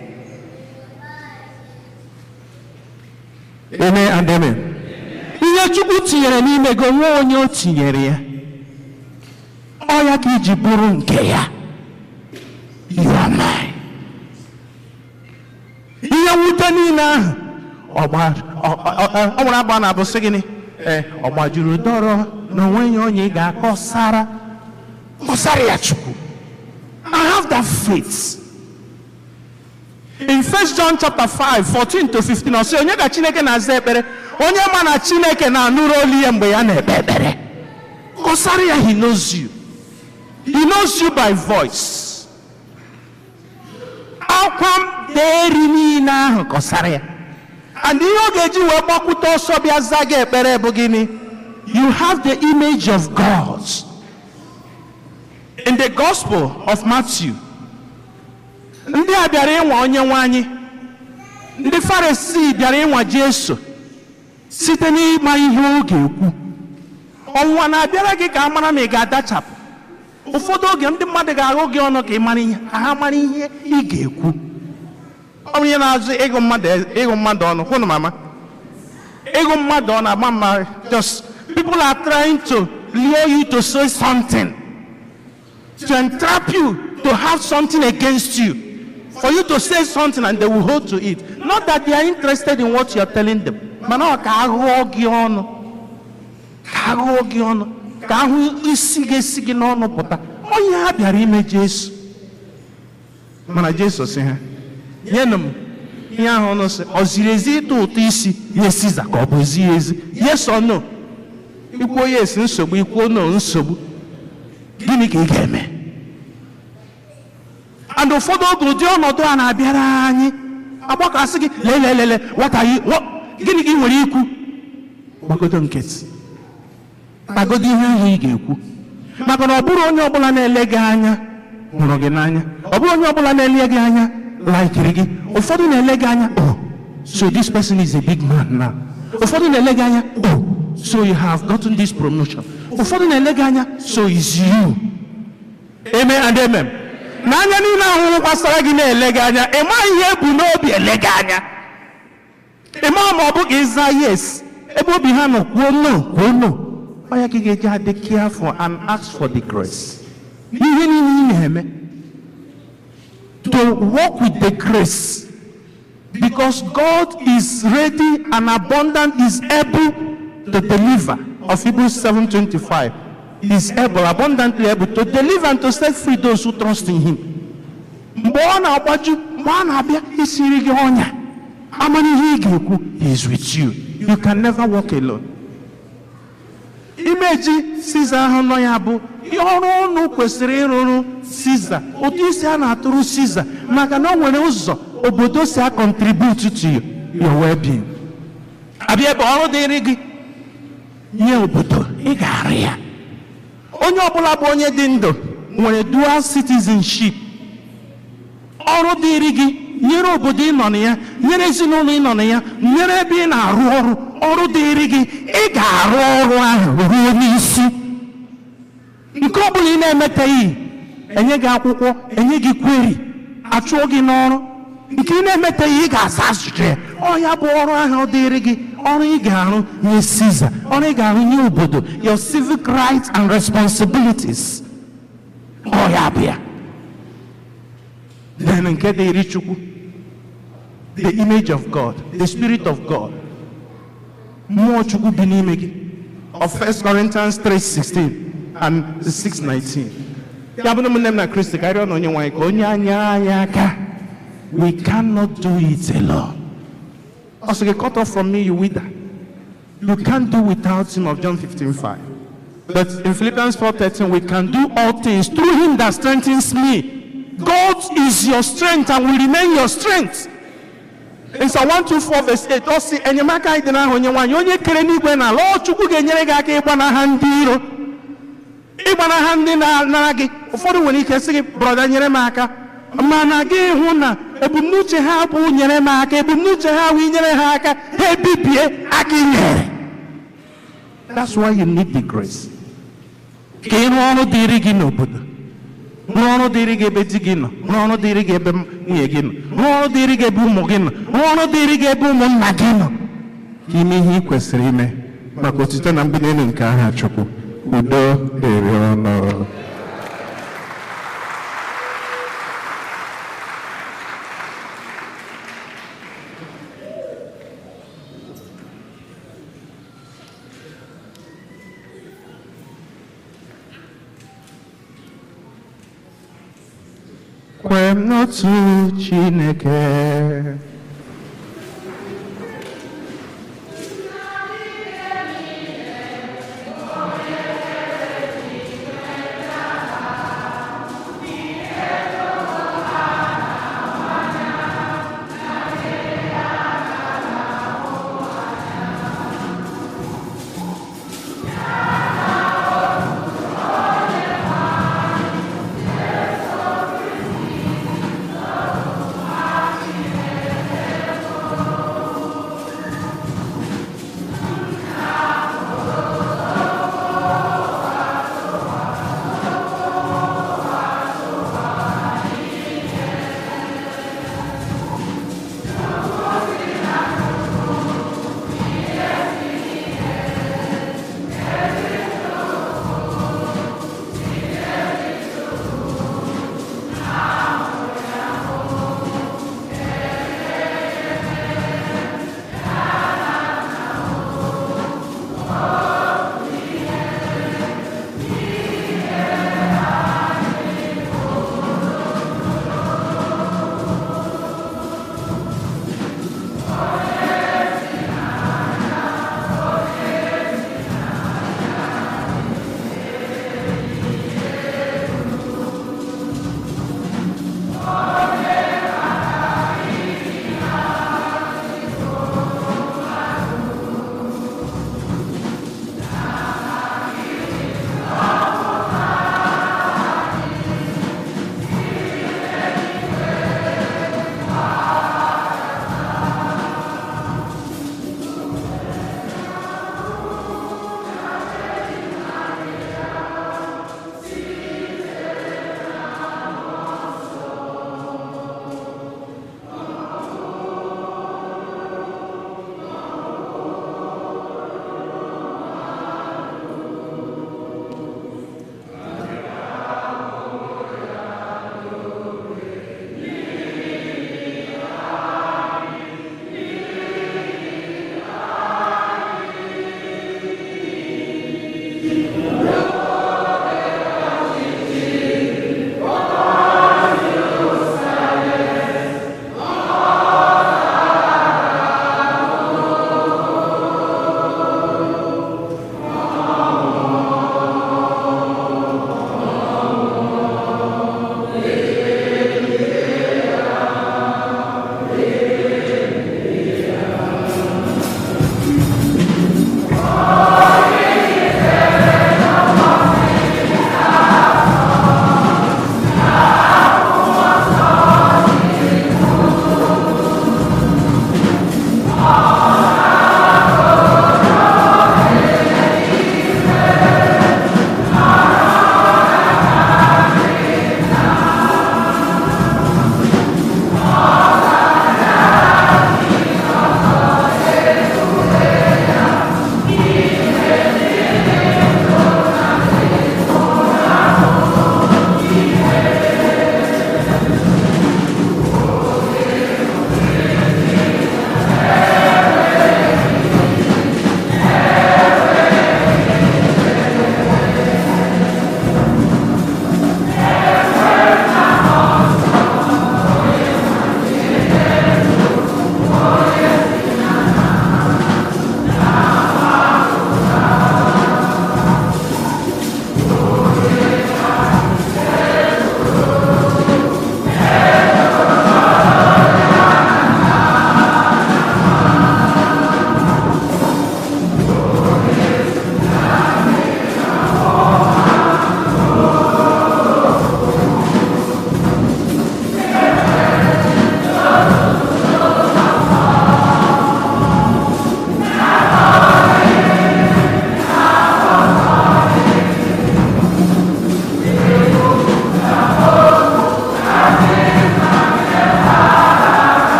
Amen and amen. Ihe Chukwu tinyere n'ime gị, onwe onye o tinyere ya. Ọ ya ka iji bụrụ nke ya. You are mine. Ihe nwute niile ahụ, ọ nwere agba na-abụ sị gịnị? Ọ gbajuru dọrọ na onweghị onye ga-akọsara. Kọsara ya Chukwu. I have that faith. In 1 John chapter 5:14-15, ọ sị onye ka Chineke na-aza ekpere, onye ma na Chineke na-anụrụ olu ya mgbe ya na-ekpe ekpere. Kọsara ya, he knows you. He knows you by voice. Akwa m deri niile ahụ kọsara ya. And ihe ọ ga-eji wee gbakwute ọsọ bịa zaa gị ekpere bụ gịnị? You have the image of God. In the Gospel of Matthew, ndị a bịara ịnwa onye nwe anyị, ndị Farisii bịara ịnwa Jesu. site n'ịma ihe ọ ga-ekwu. Ọnwụnwa na-abịara gị ka a mara ma ị ga-adachapụ. Ụfọdụ oge ndị mmadụ ga-aghọ gị ọnụ ka ị mara ihe, ka ha mara ihe ị ga-ekwu. Ọ bụ ihe na-azụ ịgụ mmadụ ọnụ. Hụnụ mama, ịgụ mmadụ ọnụ agba mma. Just people are trying to lure you to say something, to entrap you to have something against you, for you to say something and they will hold to it. Not that they are interested in what you are telling them. Mana ka aghụọ gị ọnụ, ka aghụọ gị ọnụ, ka ahụ isi gị n'ọnụ pụta. Onye ha bịara ime Jesu. Mana Jesu sị ha, nyenụ m ihe ahụ ọnụ sị, ọ ziri ezi ịtụ ụtụ isi nye Siza ka ọ bụ ezighị ezi? Yes or no? Ikwuo yes nsogbu, ikwuo no nsogbu. Gịnị ka ị ga-eme? And ụfọdụ oge ụdị ọnọdụ a na-abịara anyị, agbakasị gị, lelelele, gịnị ka ị nwere ikwu? Gbagodo nkịtị, gbagodo ihe ahụ ị ga-ekwu. Maka na ọ bụrụ onye ọbụla na-ele gị anya hụrụ gị n'anya, ọ bụrụ onye ọbụla na-ele gị anya laikiri gị. Ụfọdụ na-ele gị anya, oh, so this person is a big man now. Ụfọdụ na-ele gị anya, oh, so you have gotten this promotion. Ụfọdụ na-ele gị anya, so is you. Amen and amen. N'anya niile ahụ gbasara gị na-ele gị anya, ị maghị ihe bụ n'obi ele gị anya. Ị maghị ma ọ bụ gị ịza yes, ebe obi ha nọ kwuo no. Onye ka ị ga-eji adị careful and ask for the grace. Ihe niile ị na-eme, to walk with the grace, because God is ready and abundant, is able to deliver. Of Hebrews 7:25, is able, abundantly able to deliver and to set free those who trust in Him. Mgbe ọ na-agbaju, mgbe ọ na-abịa isiri gị ọnya, amara ihe ị ga-ekwu, He is with you. You can never walk alone. Imeji Siza ahụ nọ ya bụ ihe ọrụ ọnụ kwesịrị ịrụrụ Siza, ụdị isi a na-atụrụ Siza, maka na o nwere ụzọ obodo si a contribute to your well-being. Abịa ebe ọrụ dịrị gị nye obodo, ị ga-arụ ya. Onye ọbụla bụ onye dị ndụ nwere dual citizenship. Ọrụ dịrị gị nyere obodo ị nọ na ya, nyere ezinụlọ ị nọ na ya, nyere ebe ị na-arụ ọrụ. Ọrụ dịrị gị, ị ga-arụ ọrụ ahụ ruo n'isi. Nke ọ bụla ị na-emeteghị, enye gị akwụkwọ, enye gị kweri, achụọ gị n'ọrụ. Nke ị na-emeteghị, ị ga-aza ajụjụ ya. Ọ ya bụ ọrụ ahụ dịrị gị, ọrụ ị ga-arụ nye Siza, ọrụ ị ga-arụ nye obodo, your civic rights and responsibilities. Ọ ya bụ ya. Then nke dịrị Chukwu, the image of God, the Spirit of God. Mmụọ Chukwu bi n'ime gị. Of 1 Corinthians 3:16 and 6:19. Ya bụ na ụmụnne m na Kristi karịa na onye nwanyị ka onye anyị aka. We cannot do it alone. Also, get cut off from me, you wither. You can't do without Him, of John 15:5. But in Philippians 4:13, we can do all things through Him that strengthens me. God is your strength and will remain your strength. In Psalm 124:8, ọ sị, enyemaka anyị dị n'aha onye nwanyị, onye kere n'igwe na ala. Ọ Chukwu ga-enyere gị aka ịgbanaha ndị iro, ịgbanaha ndị na-anara gị. Ụfọdụ nwere ike sị gị, brọda, nyere m aka. Mana gị hụ na ebumnuche ha bụ nyere m aka, ebumnuche ha bụ inyere ha aka, ha ebibie aka inyere. That's why you need the grace. Ka ị rụọ ọrụ dịrị gị n'obodo, rụọ ọrụ dịrị gị ebe di gị nọ, rụọ ọrụ dịrị gị ebe nwunye gị nọ, rụọ ọrụ dịrị gị ebe ụmụ gị nọ, rụọ ọrụ dịrị gị ebe ụmụnna gị nọ. Ka ime ihe ị kwesịrị ime maka otuto na mbuli elu nke aha Chukwu. Udo dịrị ọnụ. Kwem n'otu Chineke.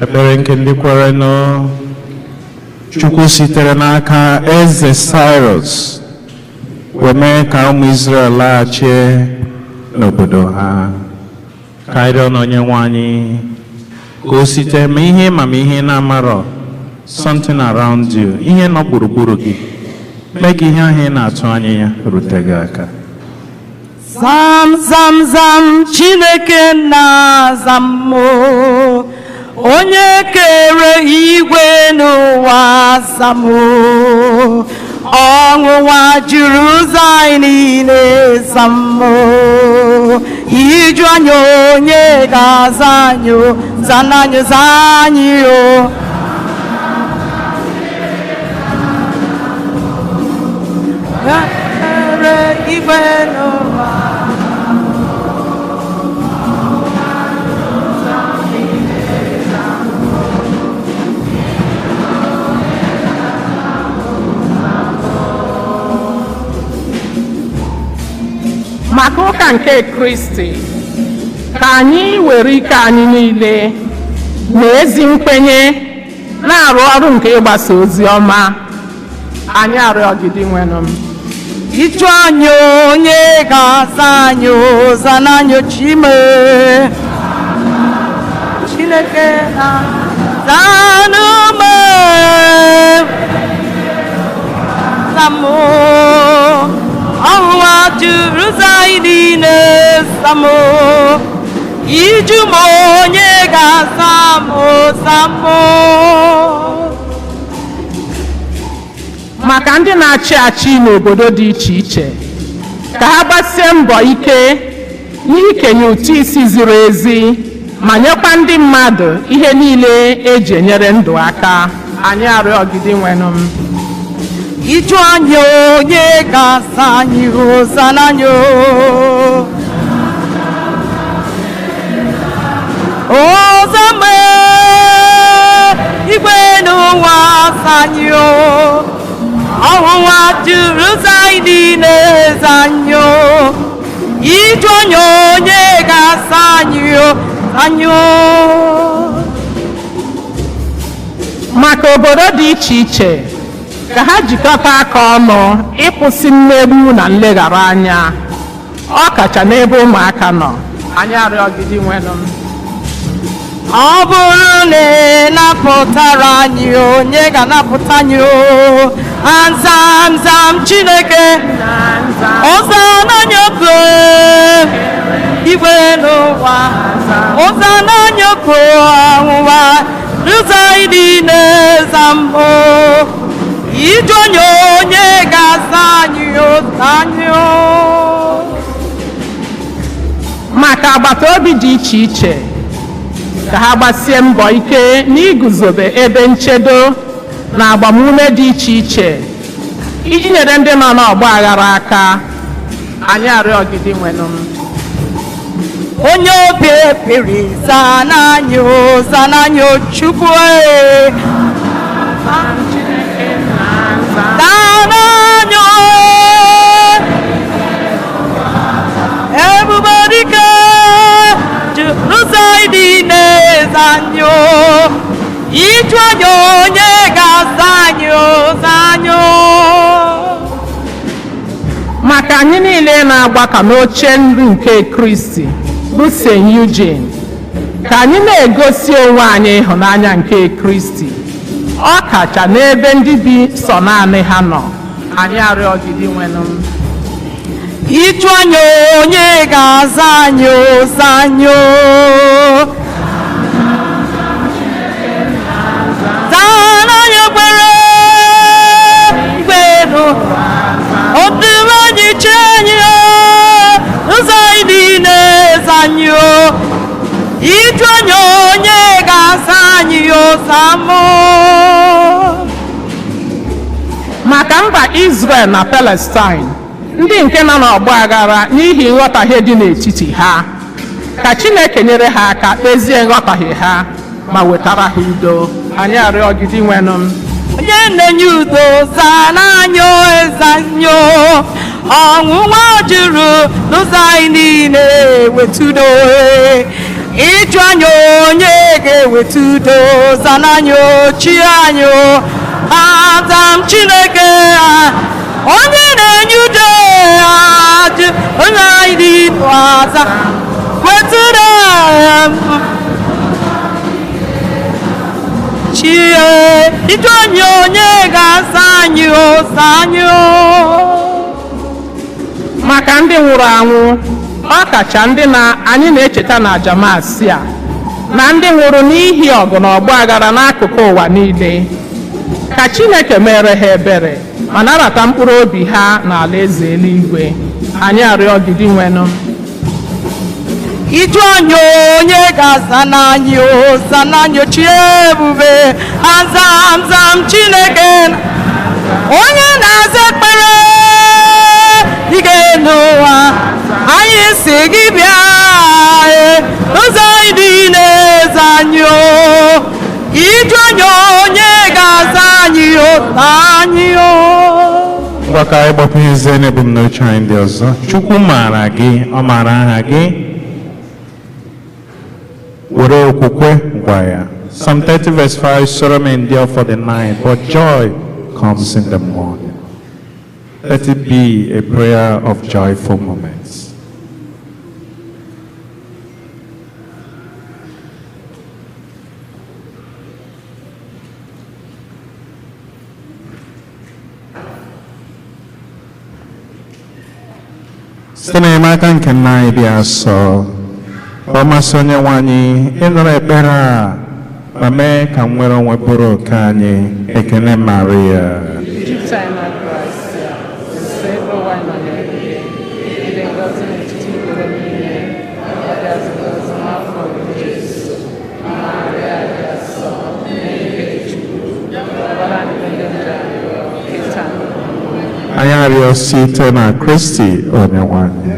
ekpere nke ndị kwere nụ Chukwu sitere n'aka Eze Cyrus wee mee ka ụmụ Israel laghachi n'obodo ha. Ka anyị rịọ n'Onyenwe anyị ka o site ma ihe amamihe na-amarọ something around you, ihe nọ gburugburu gị, mee ka ihe ahụ ị na-atụ anya ya rute gị aka. Zam zam zam Chineke na-aza mmụọ, onye kere igwe n'ụwa zamụ, ọnwụnwa juru ụzọ anyị niile zamụ. Iju anyị onye ga-aza anyị o, zana anyị za anyị o. Kere igwe n'ụwa maka ụka nke Kristi, ka anyị were ike anyị niile na ezi nkwenye na-arụ ọrụ nke ịgbasa ozi ọma. Anyị arịọ gị dị nwenụ m, Iju anyị onye ga-aza anyị o, zana anyị Chime. Chineke na-azanụ m zamụ, ọnwụnwa juru ụzọ anyị niile zamụ. Iju m onye ga-aza m zamụ. maka ndị na-achị achị n'obodo dị iche iche, ka ha gbasie mbọ ike n'ikenye ụtụ isi ziri ezi ma nyekwa ndị mmadụ ihe niile eji enyere ndụ aka. Anyị arịọ gị dị nwenụ m, Iju anyị onye ga-aza anyị o, zana anyị o. Ozama igwe n'ụwa aza anyị o, ọnwụnwa juru ụzọ anyị niile za anyị o. Iju anyị onye ga-aza anyị o, anyị o. maka obodo dị iche iche, ka ha jikọta aka ọnụ ịkwụsị mmegbu na nleghara anya, ọ kacha n'ebe ụmụaka nọ. Anyị arịọ gị dị nwenụ m, Ọ bụrụ na ị napụtara anyị, onye ga-anapụta anyị o. Nzam zam Chineke ụzọ n'anya oku igwe n'ụwa, ụzọ n'anya oku ọnwụnwa ụzọ anyị niile zamụ. Iju anyị onye ga-aza anyị o, anyị o. maka agbata obi dị iche iche, ka ha gbasie mbọ ike n'iguzobe ebe nchedo na agbamume dị iche iche iji nyere ndị nọ n'ọgba aghara aka. Anyị arịọ gị dị nwenụ m, Onye obi ebere zana anyị o, zana anyị o Chukwu e. Zana anyị o, ebube dike juru ụzọ anyị niile za anyị o. Iju anyị onye ga-aza anyị o, za anyị o. maka anyị niile na-agbakọ n'oche nri nke Kristi bụ St. Eugene, ka anyị na-egosi onwe anyị ịhụnanya nke Kristi, ọ kacha n'ebe ndị bi sọ naanị ha nọ. Anyị arịọ gị dị nwenụ m, Iju anyị onye ga-aza anyị o, za anyị o. Zana anyị ekpere igwe n'ụwa, ọdụm anyị chi anyị o, ụzọ anyị niile za anyị o. Iju anyị onye ga-aza anyị o, zamụ. maka mba Israel na Palestine, ndị nke nọ n'ọgba aghara n'ihi nghọtahie dị n'etiti ha, ka Chineke nyere ha aka kpezie nghọtahie ha ma wetara ha udo. Anyị arịọ gị dị nwenụ m, Onye na-enye udo zana anyị o, eze anyị o. Ọnwụnwa juru n'ụzọ anyị niile, wetudo ịjụ anyị onye ga-eweta udo zana anyị chi anyị aza m Chineke onye na-enye udo onye anyị dị aza wetụrụ chie ịjụ anyị onye ga-asa anyị ụsa anyị maka ndị nwụrụ anwụ ọ kacha ndị anyị na-echeta na ajamasị a na ndị nwụrụ n'ihi ọgụ na ọgba aghara n'akụkụ ụwa niile ka Chineke mere ha ebere ma nabata mkpụrụ obi ha n'ala eze eluigwe anyị arịọ gị dị nwenụ ịjụ anyị onye ga-aza n'anyị ụza n'anyị chi ebube azam Chineke onye na-aza ekpere ike n'ụwa anyị si gị bịa ụzọ anyị dị n'eze anyị ịjụ anyị onye ga-aza anyị ụta anyị ngwa ka anyị gbapụ eze n'ebumnuche anyị ndị ọzọ. Chukwu maara gị, ọ maara aha gị. Were okwukwe gwa ya. Psalm 30 verse 5, sorrow may endure for the night, but joy comes in the morning. Let it be a prayer of joyful moments. Site n'enyemaka nke nna anyị dị asọ, ọ masị Onyenwe anyị ịnụrụ ekpere a ma mee ka nwere onwe bụrụ oke anyị. Ekele Maria. Anyị arịọ site na Kristi Onyenwe anyị.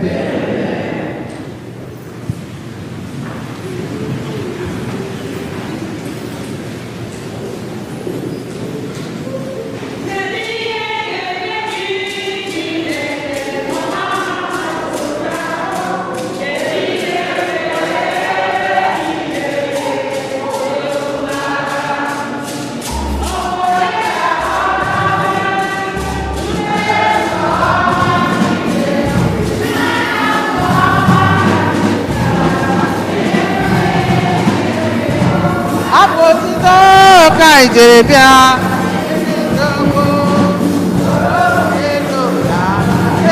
jere bịa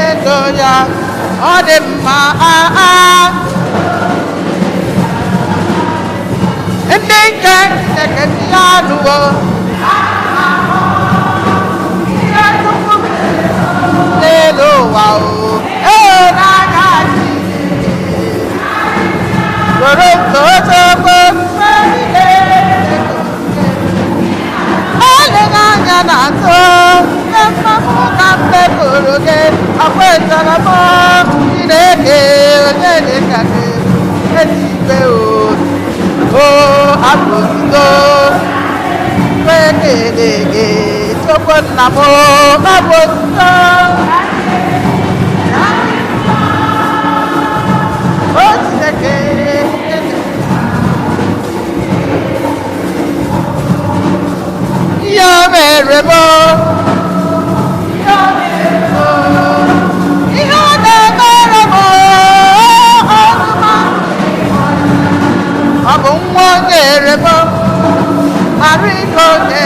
edo ya ọ dị mma ndị nke Chineke ndị ya anụwo n'elu ụwa n'anya were ntozogbo eleghị anya na nso mmamụ ka mmepụrụ gị akwetara m Chineke onye dịka gị etigwe o abụ otuto ekele gị Chukwu nna m abụ otuto o Chineke ya mere m ihe ọ na-emere m ọ bụ nwa o nyere m mara ike oge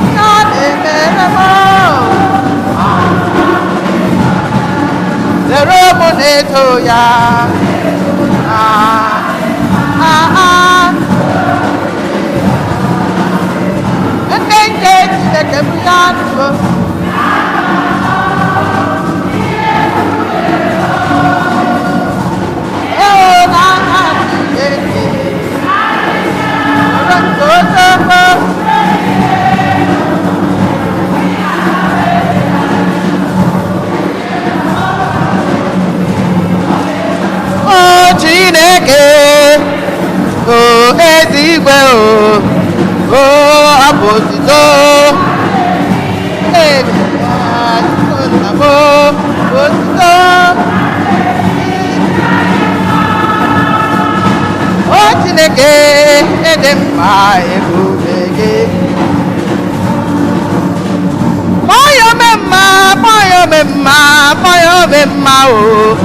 ihe ọ na-emere m zere m na-eto ya ndị nke Chineke bụ ya nụgo n'anya Chineke ọrụ nke ozogbo o Chineke o ezigwe o abụ otuto otuto Chineke ịdị mma ebube gị kpọọ ya omemma kpọọ ya omemma kpọọ ya omemma o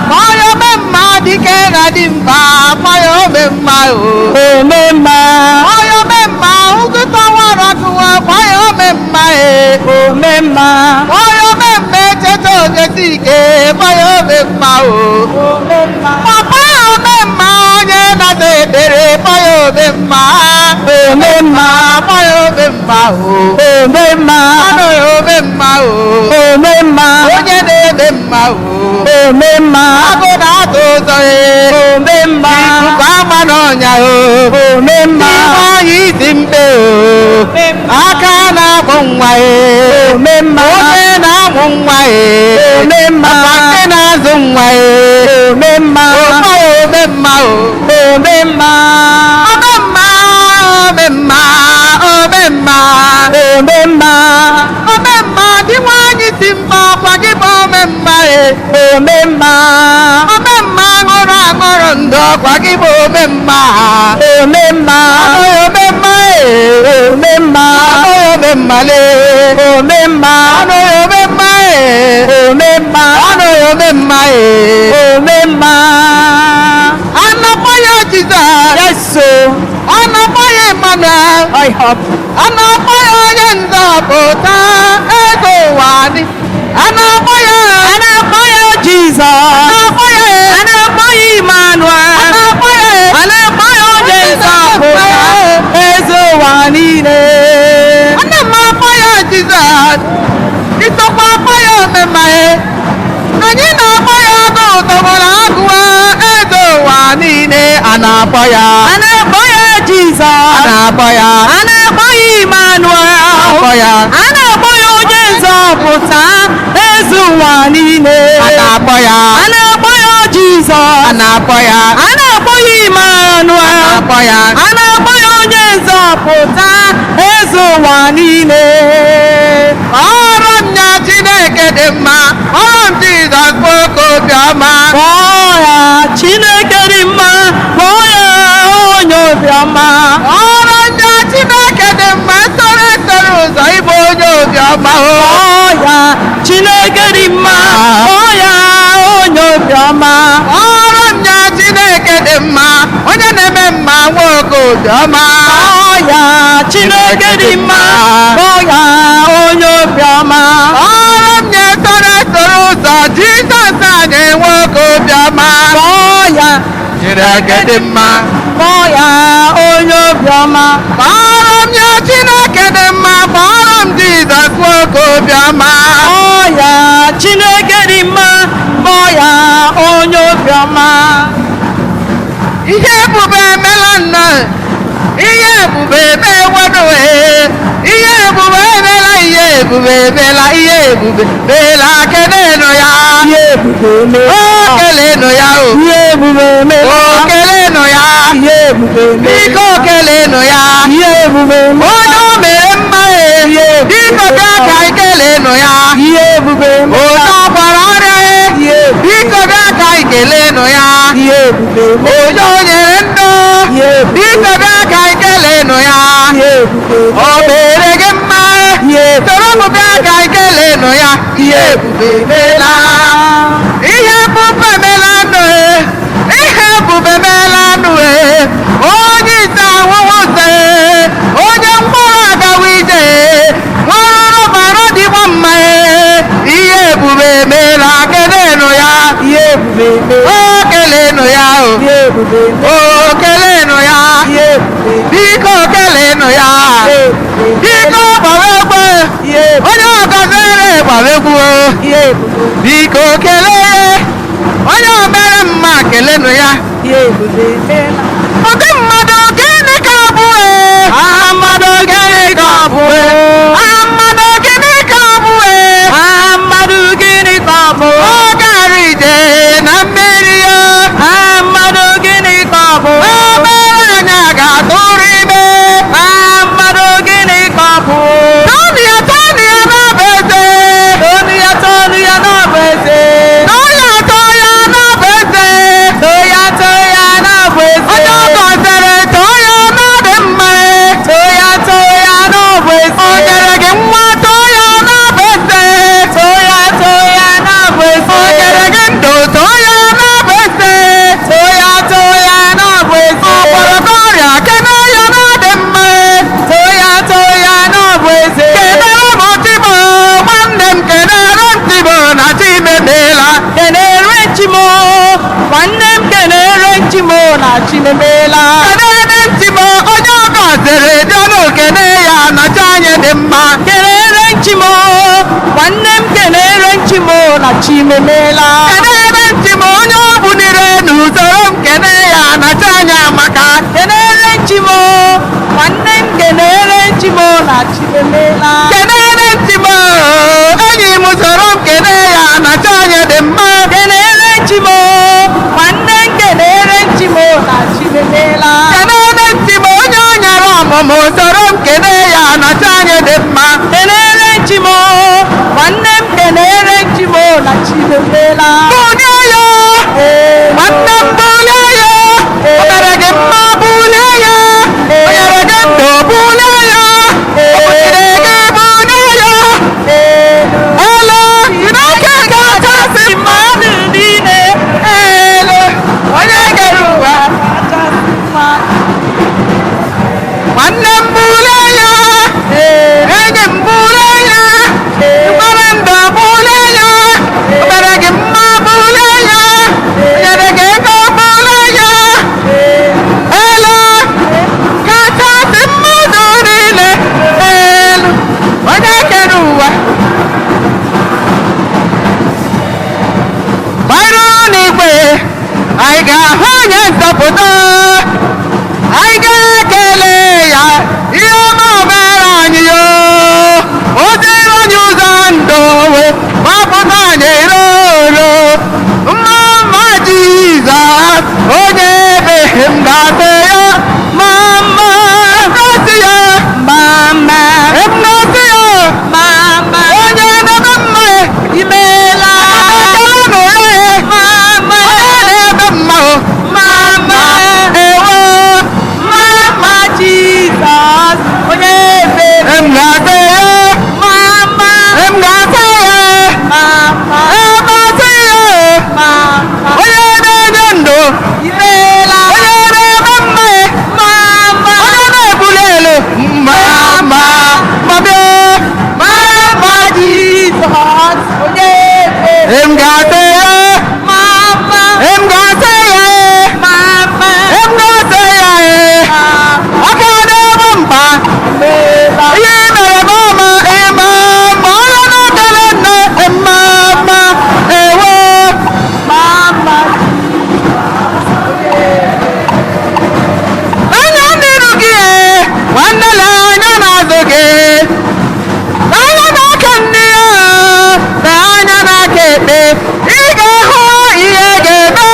kpọọ ya omemma dike na dị mba kpọọ ya omemma o omemma kpọọ ya omemma ụtụtụ nwara akụwa kpọọ ya omemma omemma kpọọ ya omemma echeta ogesi ike kpọọ ya omemma o omemma papa ya omemma onye na-ata ekpere kpọọ ya omemma omemma kpọọ ya omemma o omemma anụ ya omemma o omemma onye na-eme mma o omemma agụ na-atụ ụzọ ya omemma ikuku ama n'ọnya o omemma onye isi mbe o aka na-amụ nwa ya omemma onye na-amụ nwa ya omemma nke na-azụ nwa ya omemma ọkpọ ya omemma o omemma omemma omemma omemma omemma omemma dị nwanyị si mma ọkwa gị bụ omemma omemma omemma ṅụrụ aṅụrụ ndụ ọkwa gị bụ omemma omemma omemma omemma omemma le omemma omemma omemma omemma omemma anakpọ ya Jizọs yeso anakpọ ya Emmanuel anakpọ ya onye nzọpụta ego ụwa dị anakpọ ya Jizọs anakpọ ya Emmanuel anakpọ ya onye nzọpụta eze ụwa niile ana m akpọ ya Jizọs ịtọkwa akpọ ya omemma anyị na-akpọ ya agụ tọgbọrọ agụwa eze ụwa niile a na-akpọ ya Jizọs a na-akpọ ya Emmanuel akpọ ya onye nzọpụta eze ụwa niile a na-akpọ ya Jizọs a na-akpọ ya Emmanuel akpọ ya onye nzọpụta eze ụwa niile ọrụ m ya Chineke dị mma ọrụ m Jizọs bụ oke obiọma kpọọ ya Chineke dị mma kpọọ ya onye obiọma ọrụ m ya Chineke dị mma soro ụzọ ịbụ onye obiọma kpọọ ya Chineke dị mma kpọọ ya onye obiọma ọrụ m ya Chineke dị mma onye na-eme mma nwoke obiọma kpọọ ya Chineke dị mma kpọọ ya onye obiọma ọrụ m ya soro ụzọ Jizọs anyị nwoke obiọma kpọọ ya Chineke dị mma kpọọ ya onye obiọma kpọrọ m ya Chineke dị mma kpọrọ m Jizọs nwoke obiọma kpọọ ya Chineke dị mma kpọọ ya onye obiọma ihe ebube emela nna ihe ebube ebe wedowe ihe ebube emela ihe ebube emela ihe ebube mela kelenu ya ihe ebube o kelenu ya o ihe ebube emela o kelenu ya ihe ebube biko kelenu ya ihe ebube onye o mere mma biko bịa ka anyị kelenu ya ihe ebube onye ọ gwara ọrịa biko bịa ka anyị kelenu ya ihe ebube onye o nyere ndụ biko bịa ka anyị kelenu ya o mere gị mma soro m bịa ka anyị kelenu ya ihe ebube meela ihe ebube meela ndụ ihe ebube meela ndụ onye isi ahụhụ ụzọ onye mkpụrụ agawa ije nwụrụ bara dịgba mma ihe ebube meela kelenu ya ihe ebube o kelenu ya o kelenu ya biko kelenu ya biko gbawegwe onye ọgọziri gbawegwu biko kelee onye omere mma kelenu ya ụdị mmadụ gịnị ka ọ bụ mmadụ gịnị ka ọ bụ mmadụ gịnị ka ọ bụ mmadụ gịnị ka ọ bụ ọ gara ije na mmeri ya mmadụ gịnị ka ọ bụ obere anya ga-atụrụ ime mmadụ gịnị ka ọ bụ tọnụ ya n'ọbụ eze tọnụ ya n'ọbụ eze tọọ ya n'ọbụ eze onye ọgọ nwanne m kenere nchimo na chimemeela kenere nchimo onye ọ gọziri bịanụ kene ya na chi anyị dị mma kenere nchimo nwanne m kenere nchimo na chimemeela kenere nchimo onye ọ bunire n'usoro m kene ya na chi anyị amaka kenere nchimo nwanne m kenere nchimo na chimemeela kenere nchimo enyi m soro m kene ya na chi anyị dị mma kenere nchimo nwanne m kenere nchimo na chimemeela kenere nchimo onye ọ nyere ọmụmụ soro m kene ya na chi anyị dị mma kenere nchimo nwanne m kenere nchimo na chimemeela bulie ya nwanne m bulie ya o mere gị mma bulie ya o nyere gị ndụ bulie ya o nyere gị bulie ya elu Chineke ga-achasị mmadụ niile elu onye kere ụwa nwanne m bulie ya enyi m bulie ya nwere ndụ bulie ya o mere gị mma bulie ya o nyere gị ego bulie ya elu kachasị mmadụ niile elu onye kere ụwa gbara n'igwe anyị ga-ahụ onye nzọpụta anyị ga-ekele ya ihe ọma o mere anyị yo o ziri anyị ụzọ ndụ gbapụta anyị roro mma mma Jizọs onye ebe m ga-asị ya ma mma ngozi ya ma mma ngozi ya ma mma onye na-eme mma imeela Jizọs onye ebe onye na-enye ndụ imeela onye na-eme mma onye na-ebuli elu mma Jizọs onye ebe m ga-asị ya m ga-asị ya m ga-asị ya aka na-ebe mba ihe mere m ọma ịma ma onye na-ekele nne mma ewo anya n'iru gị nwanne le anya n'azụ gị anya n'aka ndị ya na anya n'aka ekpe ị ga-ahụ ihe ga-eme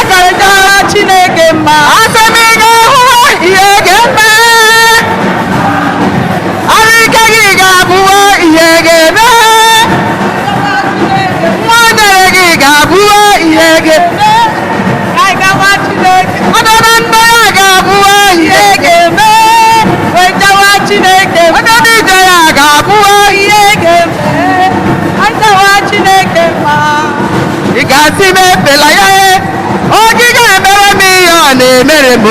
karịchara Chineke mma asị m ị ga-ahụ ihe ga-eme arụ ike gị ga-abụwa ihe ga-eme nwa nyere gị ga-abụwa ihe ga-eme ọdọdọ ndọ ya ga-abụwa ihe ga-eme Wejawa Chineke ọdọdọ ije ya ga-abụwa ihe ga-eme ajawa Chineke ma ị ga-asị m efela ya oge ga-emere m ihe ọ na-emere m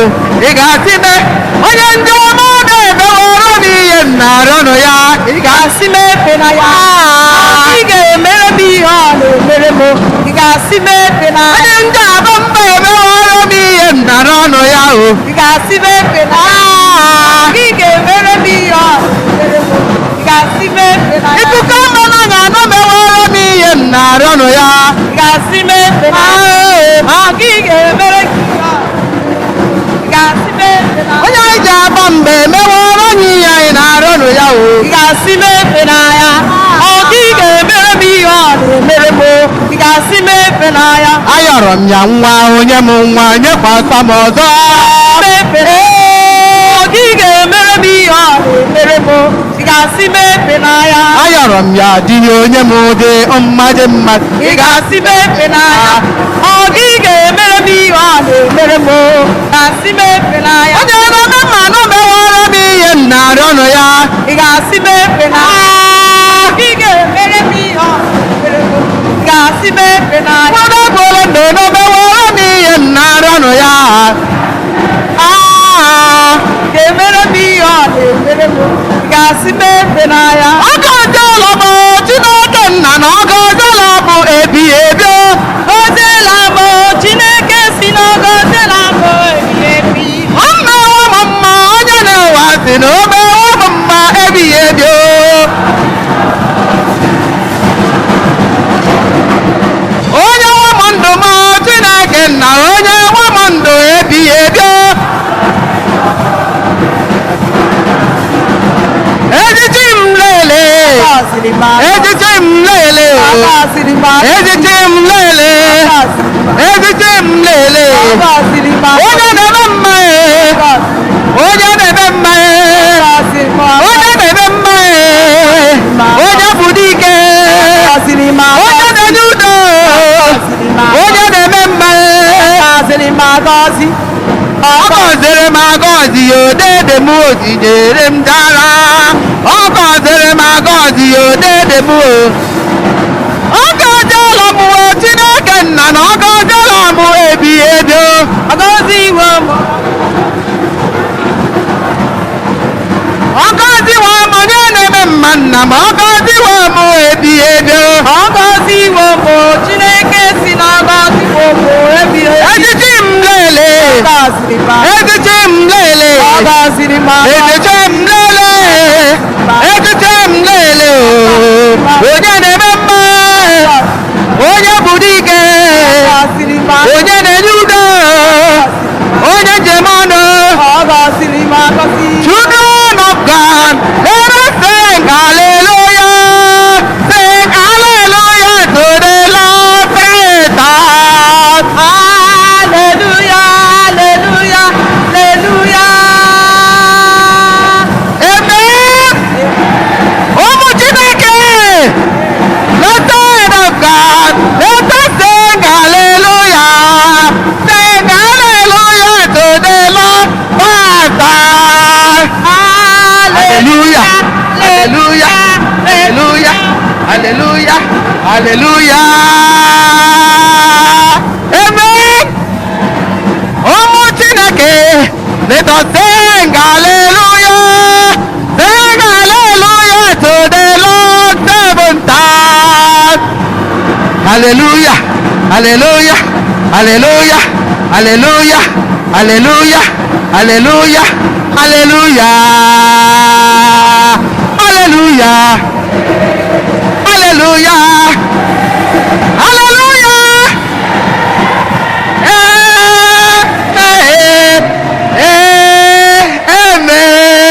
ị ga-asị m onye ndị ọma na-emeworo m ihe m na-arịọnụ ya ị ga-asị m efela ya ị ga-emere m ihe ọ na-emere m ị ga-asị m efe na onye ndị abụ mba emeworo m ihe m na-arịọnụ ya o ị ga-asị m efe na ị ga-emere m ihe ọ na-emere m ị ga-asị m efe na ikuku mmanụ ga-anụ meworo m ihe m na-arịọnụ ya ị ga-asị m efe na gị ga-emere gị ihe ọ ị ga-asị m efe na onye anyị ji agba mgbe emeworo anyị ihe anyị na-arịọnụ ya o ị ga-asị m efe na ya gị ga-emere m ihe ọ na-emere m ị ga-asị m efe na ya ayọrọ m ya nwa onye m nwa nyekwasa m ọzọ gị ga-emere m ihe ọ na-emere m ị ga-asị m efe na ya ayọrọ m ya di onye m ụdị mmadụ mmadụ ị ga-asị m efe na ya gị ga-emere m ihe ọ na-emere m ga-asị m efe na ya onye na-eme mmanụ meworo m ihe m na-arịọnụ ya ị ga-asị m efe na ya gị ga-emere m ihe ọ na-emere m ị ga-asị m efe na ya ụfọdụ bụrụ ndụ na meworo m ihe m na-arịọnụ ya ga-emere m ihe ọ na-emere m ị ga-asị m efe na ya ọgọ ọjọọ bụ Chineke nna na ọgọ ọjọọ bụ ebi ebi oziela m Chineke echichi m lele echichi m lele echichi m lele onye na-eme mma onye na-eme mma onye na-eme mma onye bụ dike onye na-enye udo onye na-eme mma ọ gọziri m agọzi ya odede m otinyere m dara ọ gọziri m agọzi ya odede m ọ gọziela m Chineke nna na ọ gọziela m ebighị ebi ọgọziwo m onye na-eme mma nna m ọgọziwo m ebighị ebi ọgọziwo m Chineke si na ọgọziwo m ebighị ebi echichi m lele echichi m lele echichi m lele echichi m lele onye na-eme mma onye bụ dike onye na-enye udo onye njem ọnụ children of God let us sing hallelujah sing hallelujah to the Lord praise God hallelujah hallelujah hallelujah amen ụmụ Chineke let of God let us sing hallelujah sing hallelujah to the Lord praise God hallelujah hallelujah hallelujah hallelujah hallelujah amen ụmụ Chineke let us sing hallelujah sing hallelujah to the Lord seven times hallelujah hallelujah hallelujah hallelujah hallelujah hallelujah hallelujah hallelujah hallelujah hallelujah amen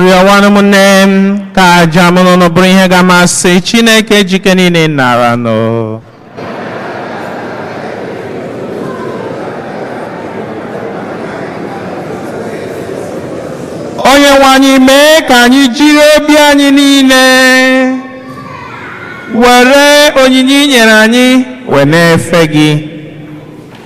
rịọwanụ ụmụnne m ka aja m n'ụlọ bụrụ ihe ga-amasị Chineke jike niile nara nụ onye nwe anyị mee ka anyị jiri obi anyị niile were onyinye i nyere anyị wee na-efe gị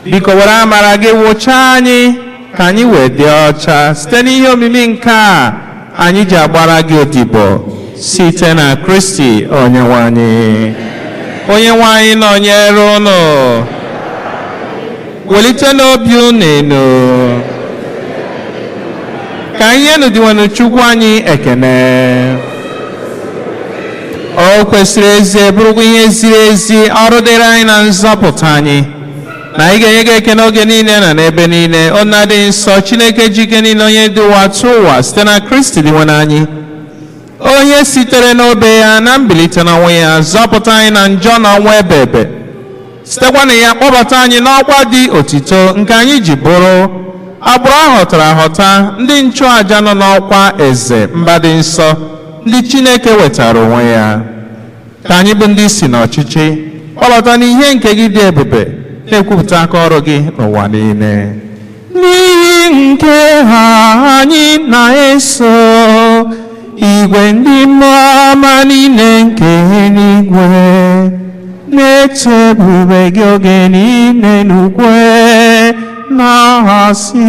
biko were amara gị wụchaa anyị ka anyị wee dị ọcha site n'ihe omimi nke a anyị ji agbara gị odibo site na Kristi onye nwe anyị. Onye nwe anyị nọnyere unu, welite n'obi unu enu, ka anyị nụdịwanụ Chukwu anyị ekene. O kwesịrị ezi bụrụkwa ihe ziri ezi ọrụ dịrị anyị na nzọpụta anyị na anyị ga-enye gị ekele oge niile na n'ebe niile. Ọ na-adị nsọ Chineke jike niile onye dị ụwa tụ ụwa site na Kristi dị nwe anyị, onye sitere n'obe ya na mbilite n'ọnwụ ya zọpụta anyị na njọ na ọnwụ ebe ebe, sitekwa na ya kpọbata anyị n'ọkwa dị otito nke anyị ji bụrụ agbụrụ ahọtara ahọta, ndị nchụaja nọ n'ọkwa eze mba dị nsọ, ndị Chineke wetara onwe ya. Ka anyị bụ ndị si n'ọchịchị kpọbata n'ihe nke gị dị ebube, na-ekwupụta aka ọrụ gị n'ụwa niile. N'ihi nke ha anyị na-eso igwe ndị mmụọ ọma niile nke eluigwe, na-eto ebube gị oge niile n'ukwe na-asị.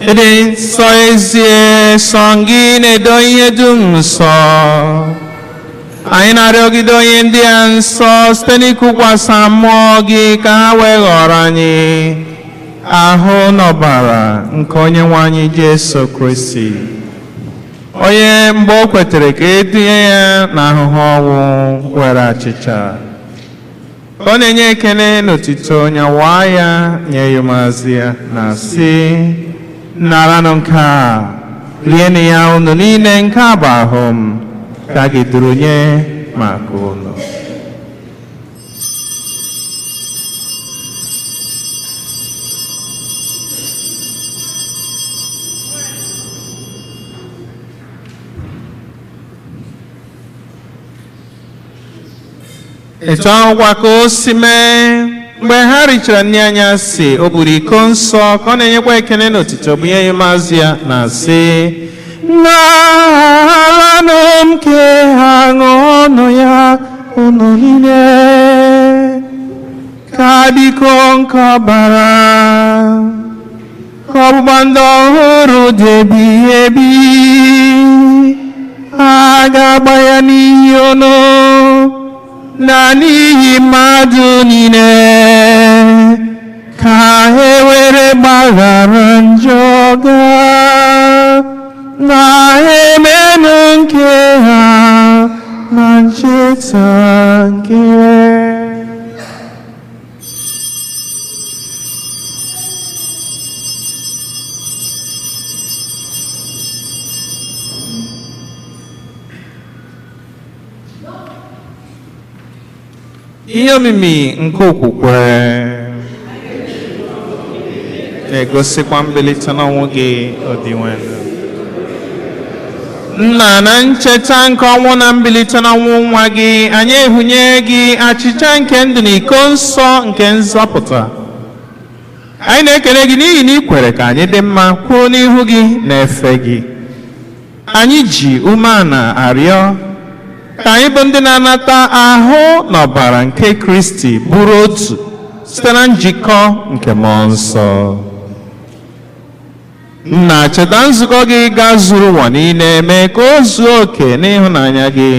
Ịdị nsọ ezie sọ gị na-edo ihe dum nsọ. Anyị na-arịọgide onye ndị a nsọ site n'ịkwụkwasa mmụọ gị ka ha wee ghọrọ anyị ahụ n'ọbara nke Onyenwe anyị Jesu Kristi, onye mgbe o kwetere ka etinye ya n'ahụhụ ọnwụ were achịcha. Ọ na-enye ekele n'otito nyawaa ya nye yomazị ya na sị, naranụ nke a, rienụ ya unu niile, nke a bụ ahụ m ka a ga-eduru nye maka unu. Etu ahụkwa ka o si mee mgbe ha richara nri anyasị, o buru iko nsọ ka ọ na-enyekwa ekele n'otito bụ ihe yomazị ya na-asị, naranụ nke ha ṅụọnụ ya unu niile, ka biko nke ọbara ka ọgbụgba ndụ ọhụrụ dị ebighị ebi a ga-agba ya n'ihi unu na n'ihi mmadụ niile, ka e were gbaghara njọ ga na-emenụ nke ha na ncheta nke. Ihe omimi nke okwukwe na-egosikwa mbilite n'ọnwụ gị odiwendụ. Nna, na ncheta nke ọnwụ na mbilite n'ọnwụ nwa gị, anyị ehunye gị achịcha nke ndụ na iko nsọ nke nzọpụta. Anyị na-ekele gị n'ihi na ị kwere ka anyị dị mma kwuo n'ihu gị na-efe gị. anyị ji umeala arịọ ka anyị bụ ndị na-anata ahụ na ọbara nke Kristi bụrụ otu site na njikọ nke mmụọ nsọ. Nna, cheta nzukọ gị ga-zuru ụwa niile, mee ka o zuo oke n'ịhụnanya gị.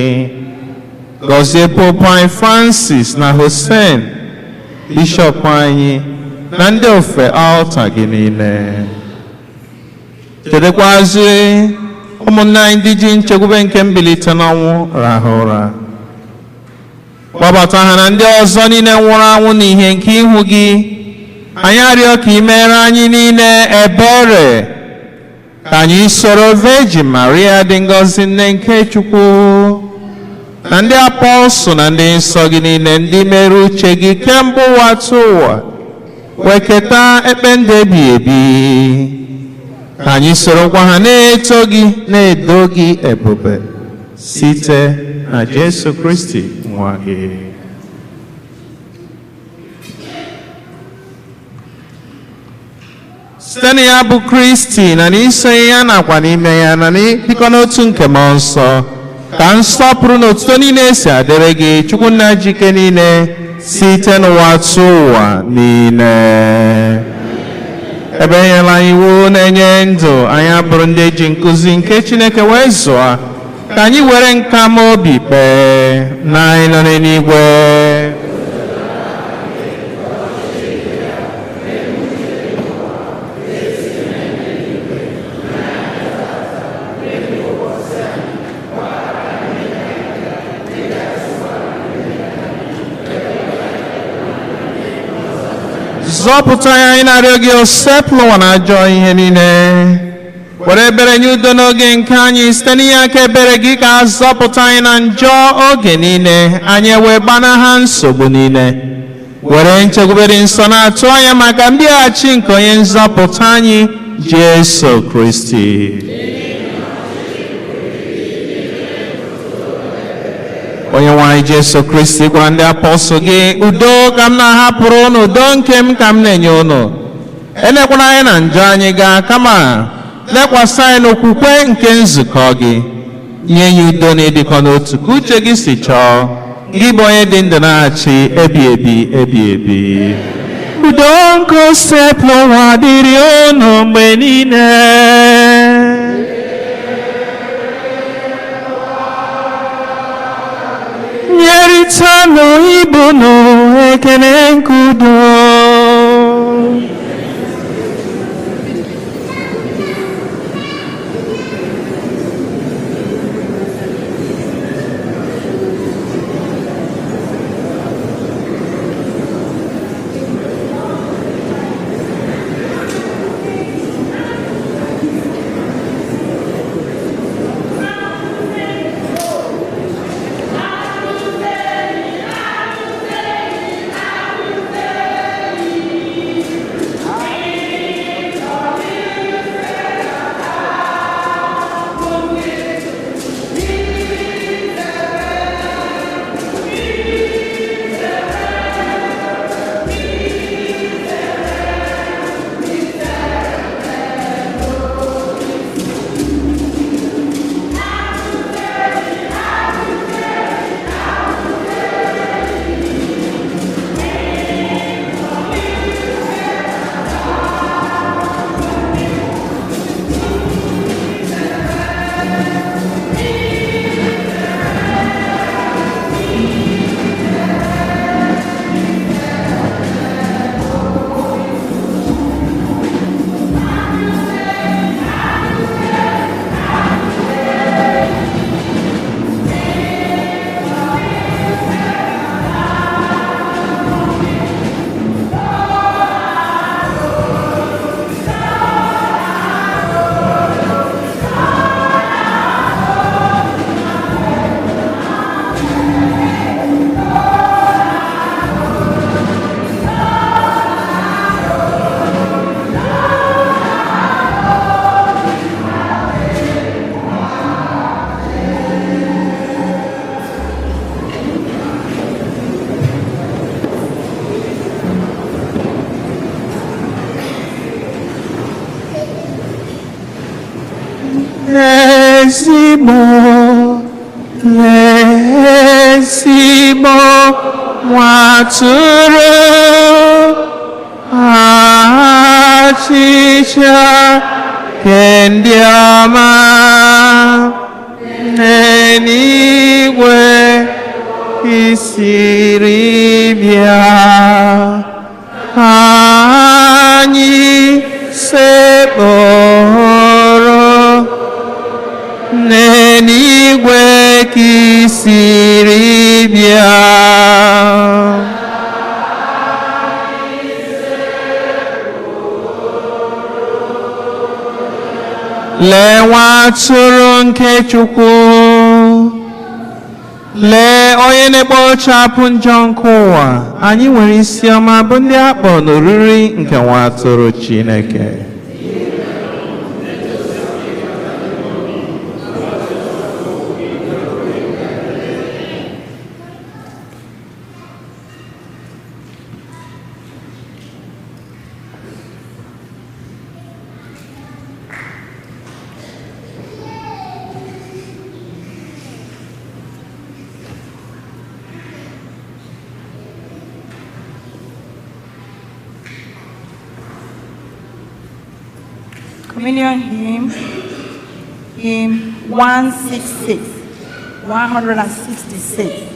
Gọzie Pope anyị Francis na Hussein, Bishọp anyị na ndị ofe alta gị niile. Chetakwazi ụmụnne anyị ndị ji nchekwube nke mbilite n'ọnwụ rahụ ụra. Kpọbata ha na ndị ọzọ niile nwụrụ anwụ n'ihe nke ihu gị. Anyị arịọ ka ị meere anyị niile ebere, ka anyị soro Virgin Maria dị ngọzi nne nke Chukwu na ndị apọstụl na ndị nsọ gị niile ndị mere uche gị kemgbe ụwa tụ ụwa, wee keta ekpe ndụ ebighị ebi. Ka anyị sorokwa ha na-eto gị na-edo gị ebube site na Jesu Kristi nwa gị. Site na ya bụ Kristi na n'iso ya nakwa n'ime ya na n'ịdịkọ n'otu nke mmụọ nsọ, ka nsọpụrụ na otuto niile si adịrị gị, Chukwu nna jike niile, site n'ụwa tụ ụwa niile. Ebe enyela anyị iwu na-enye ndụ, anyị abụrụ ndị eji nkụzi nke Chineke wee zụọ, ka anyị were nka ma obi kpee na anyị nọ n'eluigwe. Zọpụta anyị na-arịọ gị, osepụlụ ụwa na ajọ ihe niile. Were ebere nye udo n'oge nke anyị site n'ihe aka ebere gị, ka zọpụta anyị na njọ oge niile, anyị wee gbanaha nsogbu niile. Were nchekwube dị nsọ na-atụ anya maka mbịaghachi nke onye nzọpụta anyị Jesu Kristi. Onye nwe anyị Jesu Kristi gwara ndị apọstụl gị, udo ka m na-ahapụrụ unu, udo nke m ka m na-enye unu. Elekwana anyị na njọ anyị gaa, kama lekwasị anyị n'okwukwe nke nzukọ gị. Nye ya udo na ịdịkọ n'otu ka uche gị si chọọ, gị bụ onye dị ndụ na-achị ebi ebi ebi ebi. Udo nke osepụlụ ụwa dịrị unu mgbe niile. Nyeritanụ ibu nụ ekele nke udo. ezigbo nwatụrụ achịcha nke ndị ọma n'eluigwe isiri bịa anyị sekpụrụ n'eluigwe ka isiri bịa lee nwa atụrụ nke Chukwu, lee onye na-ekpochapụ njọ nke ụwa. Anyị nwere isi ọma bụ ndị akpọ n'oriri nke nwa atụrụ Chineke. Communion hymn, hymn 166, 166.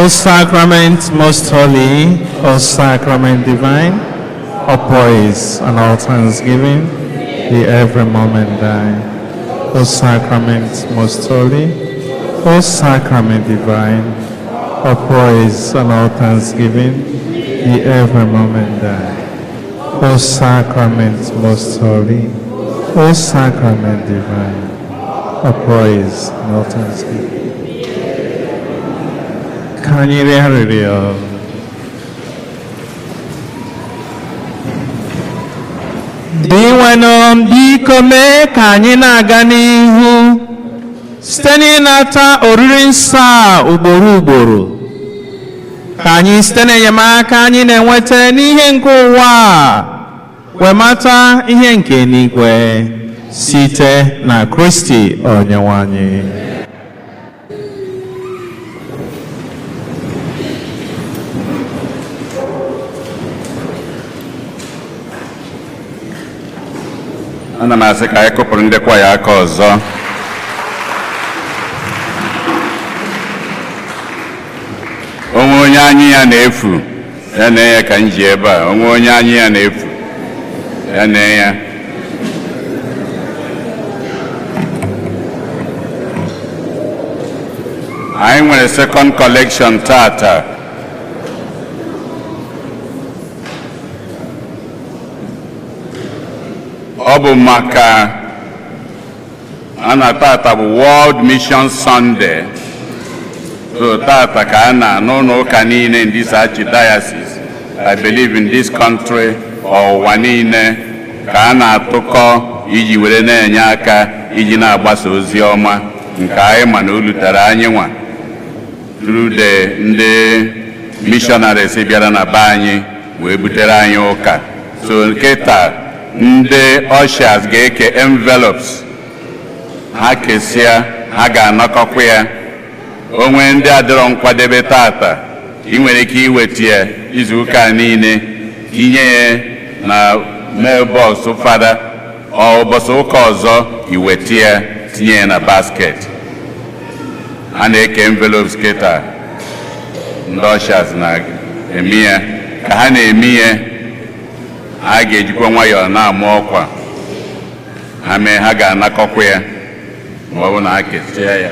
O sacrament most holy, O sacrament divine, all praise and all thanksgiving, the every moment die. O sacrament most holy, O sacrament divine, all praise and all thanksgiving, the every moment die. O sacrament most holy, O sacrament divine, all praise and all thanksgiving. Ka anyị rịọ arịrịọ. Dị nwenụ biko mee ka anyị na-aga n'ihu site n'ịnata oriri nsọ a ugboro ugboro, ka anyị site n'enyemaka anyị na-enweta n'ihe nke ụwa a wee mata ihe nke eluigwe site na Kristi Onyenwe anyị. Ana m asị ka anyị kụpụrụ ndị kwa ya aka ọzọ. Onwe onye anyị ya na-efu ya na ya ka m ji ebe a. Onwe onye anyị ya na-efu ya na ya. Anyị nwere second collection tata. Ọ bụ maka tata bụ World Mission Sunday. So tata ka n'ụlọ ụka niile in this archdiocese, I believe in this country, ụwa niile ka atụkọ iji were na-enye aka iji na-agbasa ozi ọma nke anyị ma na olutere anyị nwa through ndị missionaries bịara na be anyị wee butere anyị ụka. So nke taa ndị ushers ga-eke envelopes ha kesịa, ha ga-anakọkwa ya. Onwe ndị adịrọ nkwadebe tata, ị nwere ike iweta ya izu ụka niile inye ya na mailbox fada, ọ ụbọchị ụka ọzọ iweta ya tinye ya na basket. A na-eke envelopes kịta, ndị ushers na-eme ya. Ka ha na-eme ya, a ga-ejikwa nwayọọ na-amụ ọkwa ha mee, ha ga-anakọkwa ya ma ọ bụ na ha kesịa ya.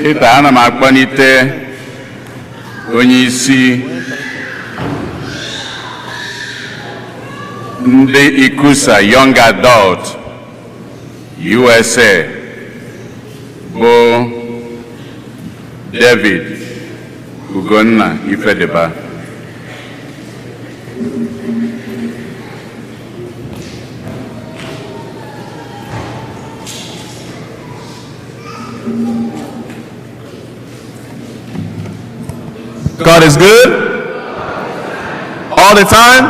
Kịta ana m akpọlite onye isi ndị Ikusa Young Adult USA bụ David Ugonna Ifediba. God is good all the time.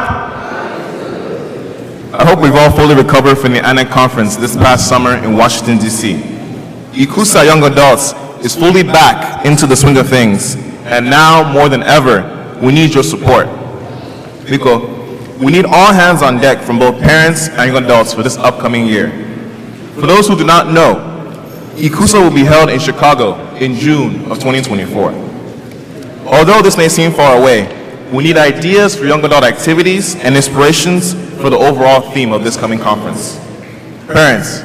I hope we've all fully recovered from the ANAC conference this past summer in Washington, D.C. Ikusa Young Adults is fully back into the swing of things, and now more than ever, we need your support. Because we need all hands on deck from both parents and young adults for this upcoming year. For those who do not know, Ikusa will be held in Chicago in June of 2024. Although this may seem far away, we need ideas for young adult activities and inspirations for the overall theme of this coming conference. Parents,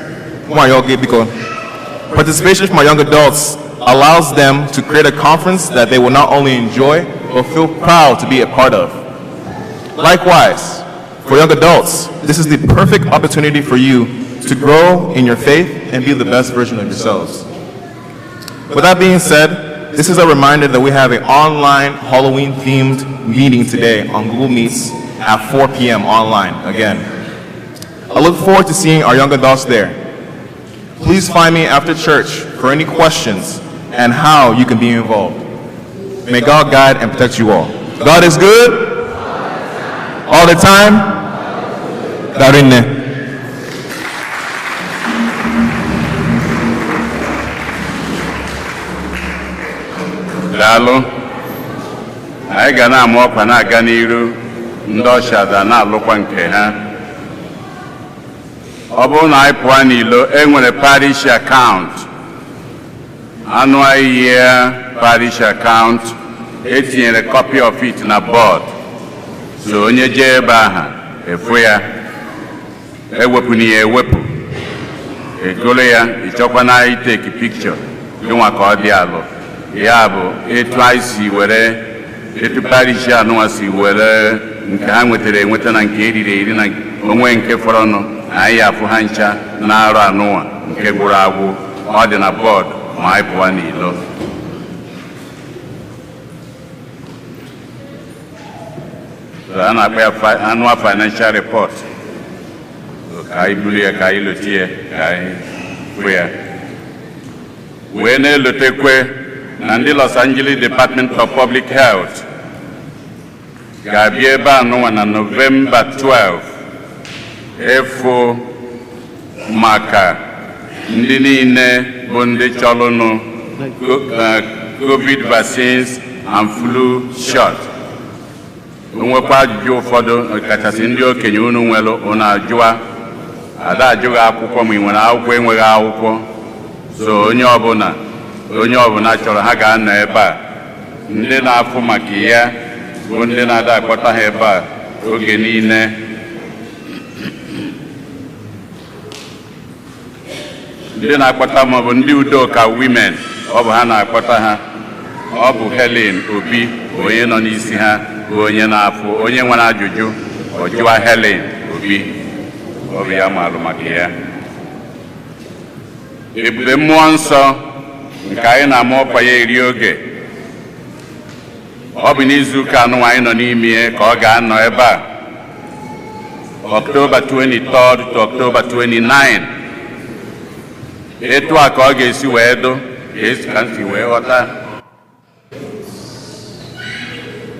participation from our young adults allows them to create a conference that they will not only enjoy, but feel proud to be a part of. Likewise, for young adults, this is the perfect opportunity for you to grow in your faith and be the best version of yourselves. With that being said, this is a reminder that we have an online Halloween-themed meeting today on Google Meets at 4 p.m. online again. I look forward to seeing our young adults there. Please find me after church for any questions and how you can be involved. May God guide and protect you all. God is good all the time. Darine. Daalụ. Anyị ga na-amụ ọkwa na-aga n'iru, ndị ọchada na-alụkwa nke ha. Ọ bụrụ na anyị pụọ n'ilo, enwere parish account annual year parish account, etinyere copy of it na board. So onye jee ebe aha efu ya, ewepụni ya ewepụ, egolo ya, ịchọkwa na iteki picture, gịnwa ka ọ dị alụ. Ya bụ etu anyị si were, etu parish anụwa si were nke ha nwetara enweta na nke eriri eri na onwe nke fọrọ nụ, anyị afụ ha ncha na-arụ anụwa nke gwụrụ agwụ. Ọ dị na board ma anyị pụwa n'ilo. A na-akpa ya annual financial report. Ka anyị buru ya, ka anyị lote ya, ka anyị fụ ya. Wee na-elotekwe na ndị Los Angeles Department of Public Health ga-abịa ebe anụnwa na November 12 efu maka ndị niile bụ ndị chọrọnụ COVID vaccines and flu shot. Onwekwa ajụjụ ụfọdụ kachasị ndị okenye unu nwere unu ajụwa. Ada ajụghị akwụkwọ ma ị nwere akwụkwọ enweghị akwụkwọ. So onye ọbụla chọrọ ha ga-anọ ebe a. Ndị na-afụ maka ya bụ ndị na-ada akpọta ha ebe a oge niile. Ndị na-akpọta ma ọ bụ ndị Udoka women, ọ bụ ha na-akpọta ha. Ọ bụ Helen Obi bụ onye nọ n'isi ha, bụ onye na-afụ, onye nwere ajụjụ ọ jụwa Helen Obi, ọ bụ ya maalụ maka ya. Ebube mmụọ nsọ nke anyị na-ama ọkwa ya eri oge, ọ bụ n'izu ụka anụ anyị nọ n'ime ka ọ ga-anọ ebe a October 23rd to October 29. Etu a ka ọ ga-esi wee do, ka nsi wee ghọta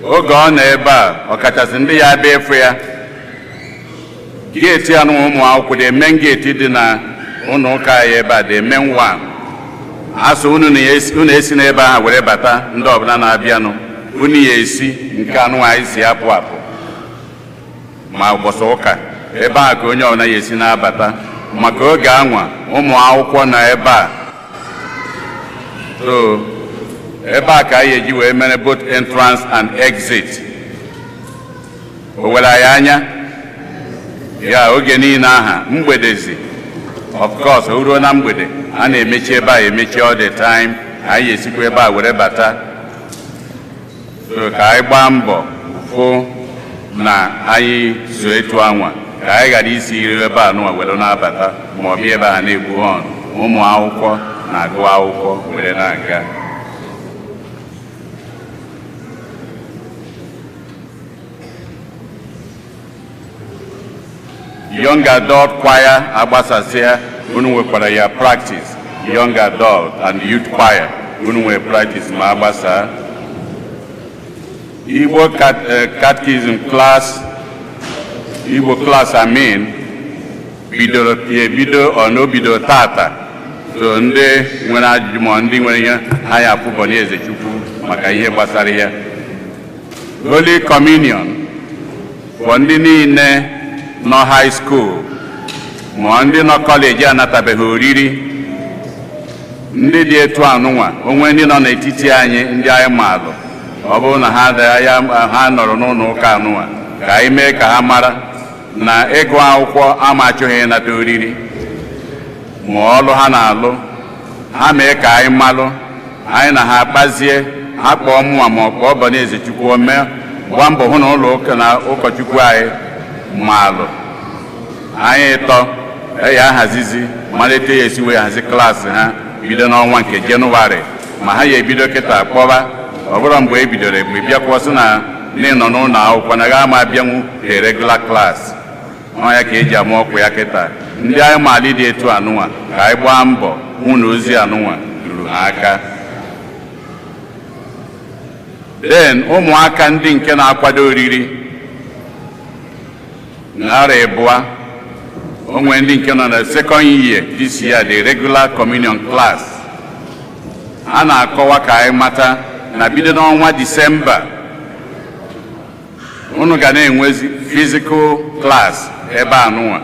oge ọ nọ ebe a, ọkachasị ndị ya abịa efu ya. Geeti anụ ụmụ akwụkwọ dị eme geeti dị na ụlọ ụka anyị ebe a dị eme nwa. Asụ unu esi n'ebe ahụ were bata, ndị ọbụla na-abịanụ unu ya esi nke anụ anyị si apụ apụ ma ụbọchị ụka ebe a ka onye ọbụla ya esi na-abata maka oge anwa ụmụ akwụkwọ na ebe a. So ebe a ka anyị eji wee mere both entrance and exit. O were anyị anya ya oge niile aha mgbedezi. Of course, o ruo na mgbede a na-emechi ebe a emechi all the time. Anyị esikwa ebe a were bata. So ka anyị gbaa mbọ fụ na anyị so etu anwa ka anyị ghara isi iri ebe a nụwa were na-abata ma ọ bịa ebe a na-egbu họn ụmụ akwụkwọ na-agụ akwụkwọ were na-aga. Young adult choir agbasasịa, unu nwekwara ya practice. Young adult and youth choir unu nwe practice ma agbasa. Igbo catechism class, Igbo class bido ọ na obido tata. So ndị nwere ajụjụ ma ndị nwere ihe ha ya afụbọ n'eze Chukwu maka ihe gbasara ya. Holy Communion for ndị niile nọ high school ma ndị nọ kọleji anatabeghị oriri. Ndị dị etu anụnwa onwe ndị nọ n'etiti anyị ndị anyị maalụ, ọ bụrụ na ha nọrọ n'ụlọ ụka anụnwa ka anyị mee ka ha mara na ịgụ akwụkwọ ama achọghị ịnata oriri ma ọlụ ha na-alụ. Ha mee ka anyị malụ, anyị na ha kpazie, ha kpọọ mụnwa ma ọ kpọọ Ọbọneze Chukwu mee gba mbọ hụ na ụlọ ụka na ụkọchukwu anyị maalụ. Anyị tọ ya ahazizi malite ya esi wee hazi klaasị ha bido n'ọnwa nke Jenụwarị, ma ha ya ebido kịta kpọba. Ọ bụrụ mgbe e bidoro mgbe bịakwa sị na nọ n'ụlọ akwụkwọ na ga ama abịanwu regular class. Ọ ya ka eji ama ọkụ ya kịta. Ndị anyị maali dị etu anụnwa ka anyị gbaa mbọ hụ na ozi anụnwa ruru ha aka. Then ụmụaka ndị nke na-akwado oriri narị abụọ, onwe ndị nke nọ na second year this year, the regular communion class. A na-akọwa ka anyị mata na bido n'ọnwa Disemba unu ga na-enwezi physical class ebe anụnwa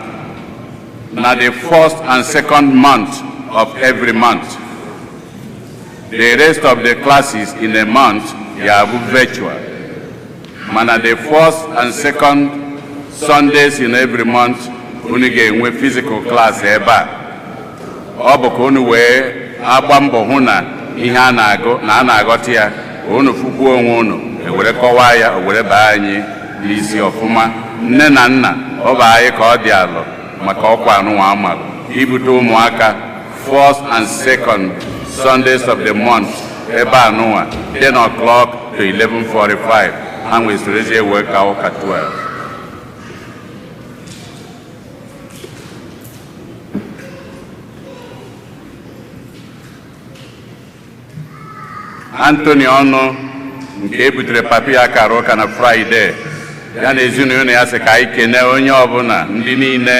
na the first and second month of every month. the rest of the classes in a month are virtual. Mana the first and second Sundays in every month, unu ga-enwe physical class ebe a. Ọ bụ ka unu wee agba mbọ hụ na ihe a na-aghọta ya, unu fụkwuo onwe unu, ewere kọwaa ya, ewere baa anyị n'isi ọfụma. Nne na nna, ọ bụ anyị ka ọ dị alụ maka ọkwa anụnwa amalụ ibute ụmụaka first and second Sundays of the month ebe anụnwa 10 o'clock to 11:45. Ha nwesịrị ezi ewe ka ụka 12. Anthony ọnụ nke ebutere papi ya kara ụka na Friday ya na ezinụlọ ya sị ka anyị kene onye ọbụla ndị niile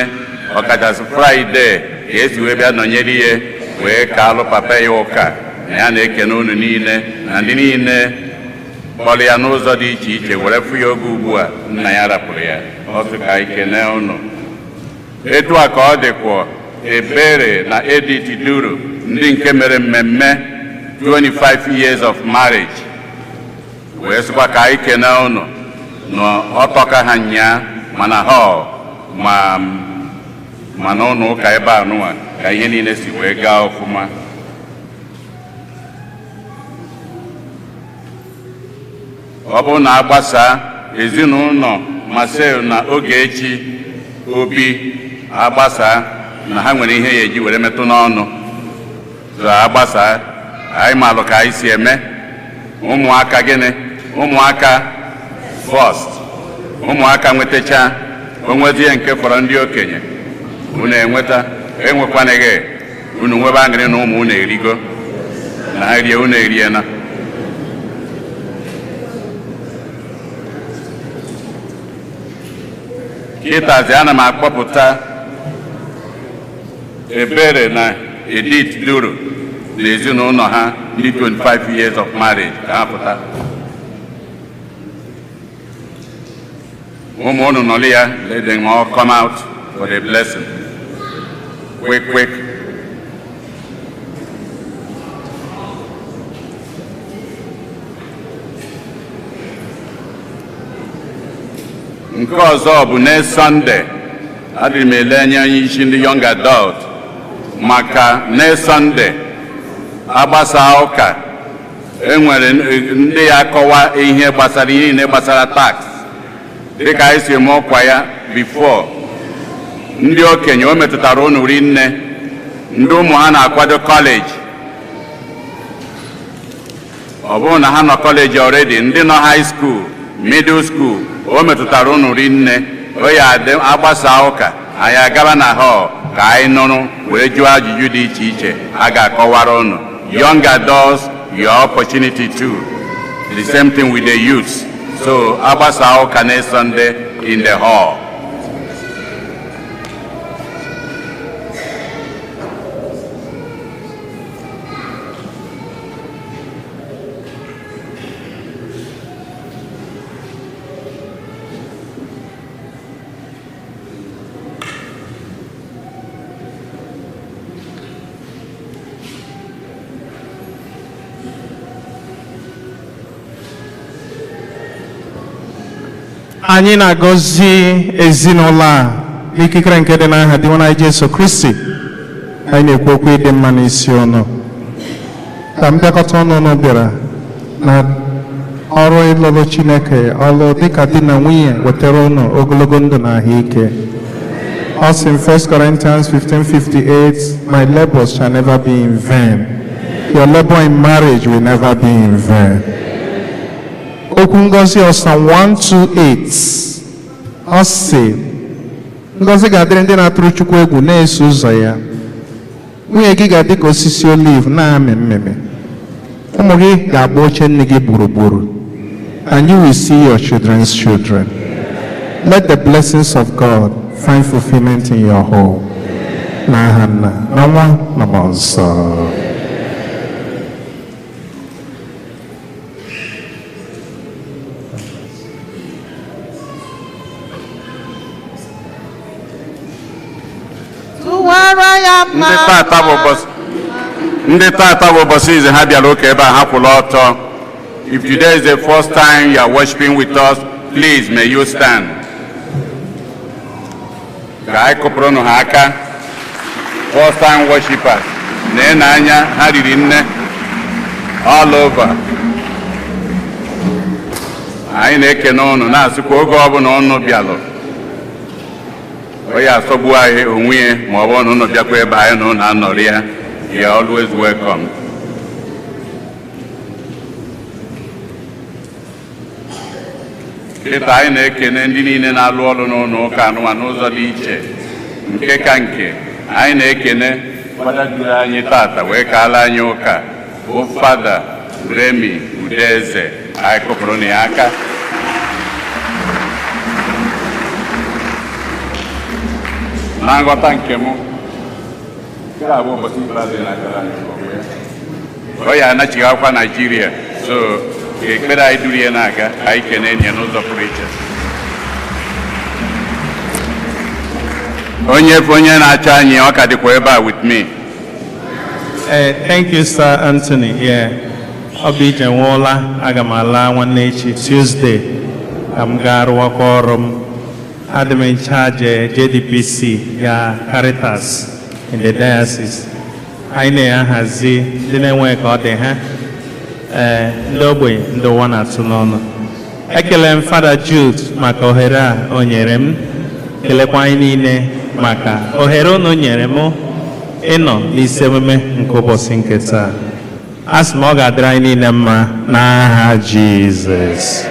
ọkachasị Friday ka esi wee bịa nọnyere ihe wee ka alụ papa ya ụka na ya na-ekene unu niile na ndị niile kpọrọ ya n'ụzọ dị iche iche were fụ ya oge ugbu a nna ya rapụrụ ya. Ọ sị ka anyị kene unu. Etu a ka ọ dịkwa Ebere na Edith Duru ndị nke mere mmemme 25 years of marriage wee sịkwa ka anyị kene unu na ọtọka ha nya mana ha mana ụnụ ụka ebe a nụwa ka ihe niile si wee gaa ọfụma. Ọ bụ na agbasa ezinụlọ Marcel na Ogechi Obi agbasa na ha nwere ihe ya eji were metụ n'ọnụ agbasa anyị malụ ka anyị si eme ụmụaka gịnị ụmụaka first ụmụaka nwetacha onwezie nke fọrọ ndị okenye unu enwekwanaghị unu nwebe aṅụrị na ụmụ unu erigo na ha rie unu eriena. Kịtazi ana m akpọpụta Ebere na Edith Duru na ezinụlọ ha ndị 25 years of marriage ka ha pụta. Ụmụ unu nọlụ ya, let them all come out for the blessing. Quick. Nke ọzọ bụ next Sunday adịrị m ele anya isi ndị young adult maka next Sunday agbasa ụka enwere ndị ya akọwa ihe gbasara ihe niile gbasara tax dịka anyị si eme ọkwa ya before. Ndị okenye o metụtara unu rinne, ndị ụmụ ha na-akwado kọleji ọ bụrụ na ha nọ kọleji already, ndị nọ high school middle school o metụtara unu rinne. O ya agbasa ụka anyị agaba na hall ka anyị nụrụ wee jụọ ajụjụ dị iche iche a ga-akọwara unu. Young adults, your opportunity too. The same thing with the youths. So agbasa ụka next Sunday in the hall. Anyị na-agọzi ezinụlọ a n'ikikere nke dị n'aha dị nwa Jesu Kristi. Anyị na-ekwu okwu ịdị mma n'isi ọnụ. Ka mbịakọta ọnụ ụnụ bịara na ọrụ ịlụlụ Chineke ọlụ dịka di na nwunye wetara ụnụ ogologo ndụ na ahụike. Ọ sị 1 Corinthians 15:58, my labors shall never be in vain. Your labor in marriage will never be in vain. Okwu ngọzi Psalm 128 ọ sị ngọzi ga-adịrị ndị na-atụrụ Chukwu egwu na-eso ụzọ ya. Nwunye gị ga-adị ka osisi olive na-amị mmemme. Ụmụ gị ga-agba oche nne gị gburugburu. And you will see your children's children. Let the blessings of God find fulfillment in your home. N'aha Nna na Nwa na Mmụọ Nsọ. Tụwara ya mma. Ndị tata bụ ụbọchị ndị tata bụ ụbọchị ize ha bịara ụka ebe a ha kwụrụ ọtọ. If today is the first time you are worshiping with us, please may you stand. Ka anyị kụpụrụnụ ha aka. First time worshipers. Na anya ha riri nne all over. Anyị na-ekene ụnụ na-asịkwa oge ọbụla ụnụ bịalụ onye asọgbu anyị onwe ya ma ọ bụrụ na ụnụ bịakwa ebe anyị na ụnụ anọrị ya. You are always welcome. Kịta anyị na-ekene ndị niile na-alụ ọrụ n'ụlọ ụka anụma n'ụzọ dị iche nke ka nke. Anyị na-ekene fada duru anyị tata wee kaala anyị ụka bụ Fada Remi Udeze. Anyị kụpụrụ na ya aka. Na nghọta nke m, nke a bụ ụbọchị ikpeazụ na-agara anyị. Ọ ya anachighakwa Naịjirịa, so ekpere anyị duru ya na-aga, anyị kene enyi ya n'ụzọ pụrụ iche. Onye na-achọ anyị ọ ka dịkwa ebe a with me. Thank you, Sir Anthony. Yeah. Obije nwụọla, aga m ala nwanne echi Tuesday ka m gaa rụwakwa ọrụ m. Adị m in charge JDPC ya Caritas in the diocese. Anyị na-ahazi ndị na-enwe ka ọ dị ha ndị ogbenye ndị ụwa na-atụ n'ọnụ. Ekele m Fada Jude maka ohere a o nyere m. Kelekwa anyị niile maka ohere unu nyere m ịnọ n'isi emume nke ụbọchị nke taa. Asị m ọ ga-adịrị anyị niile mma n'aha Jizọs.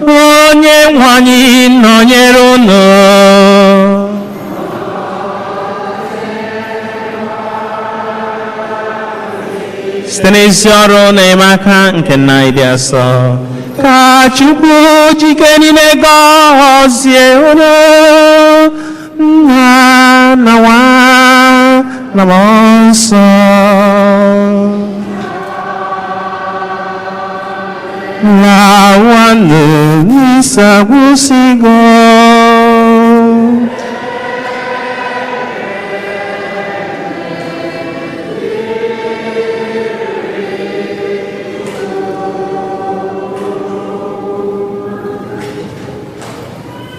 Onye nwe anyị nọnyere unu. Site n'ezi ọrụ na enyemaka nke nna anyị dị asọ, ka Chukwu jike niile gọzie unu, Nna na Nwa na Mmụọ Nsọ. Lawanụ n'isi agwụsịgo.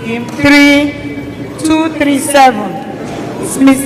In 3237, Smith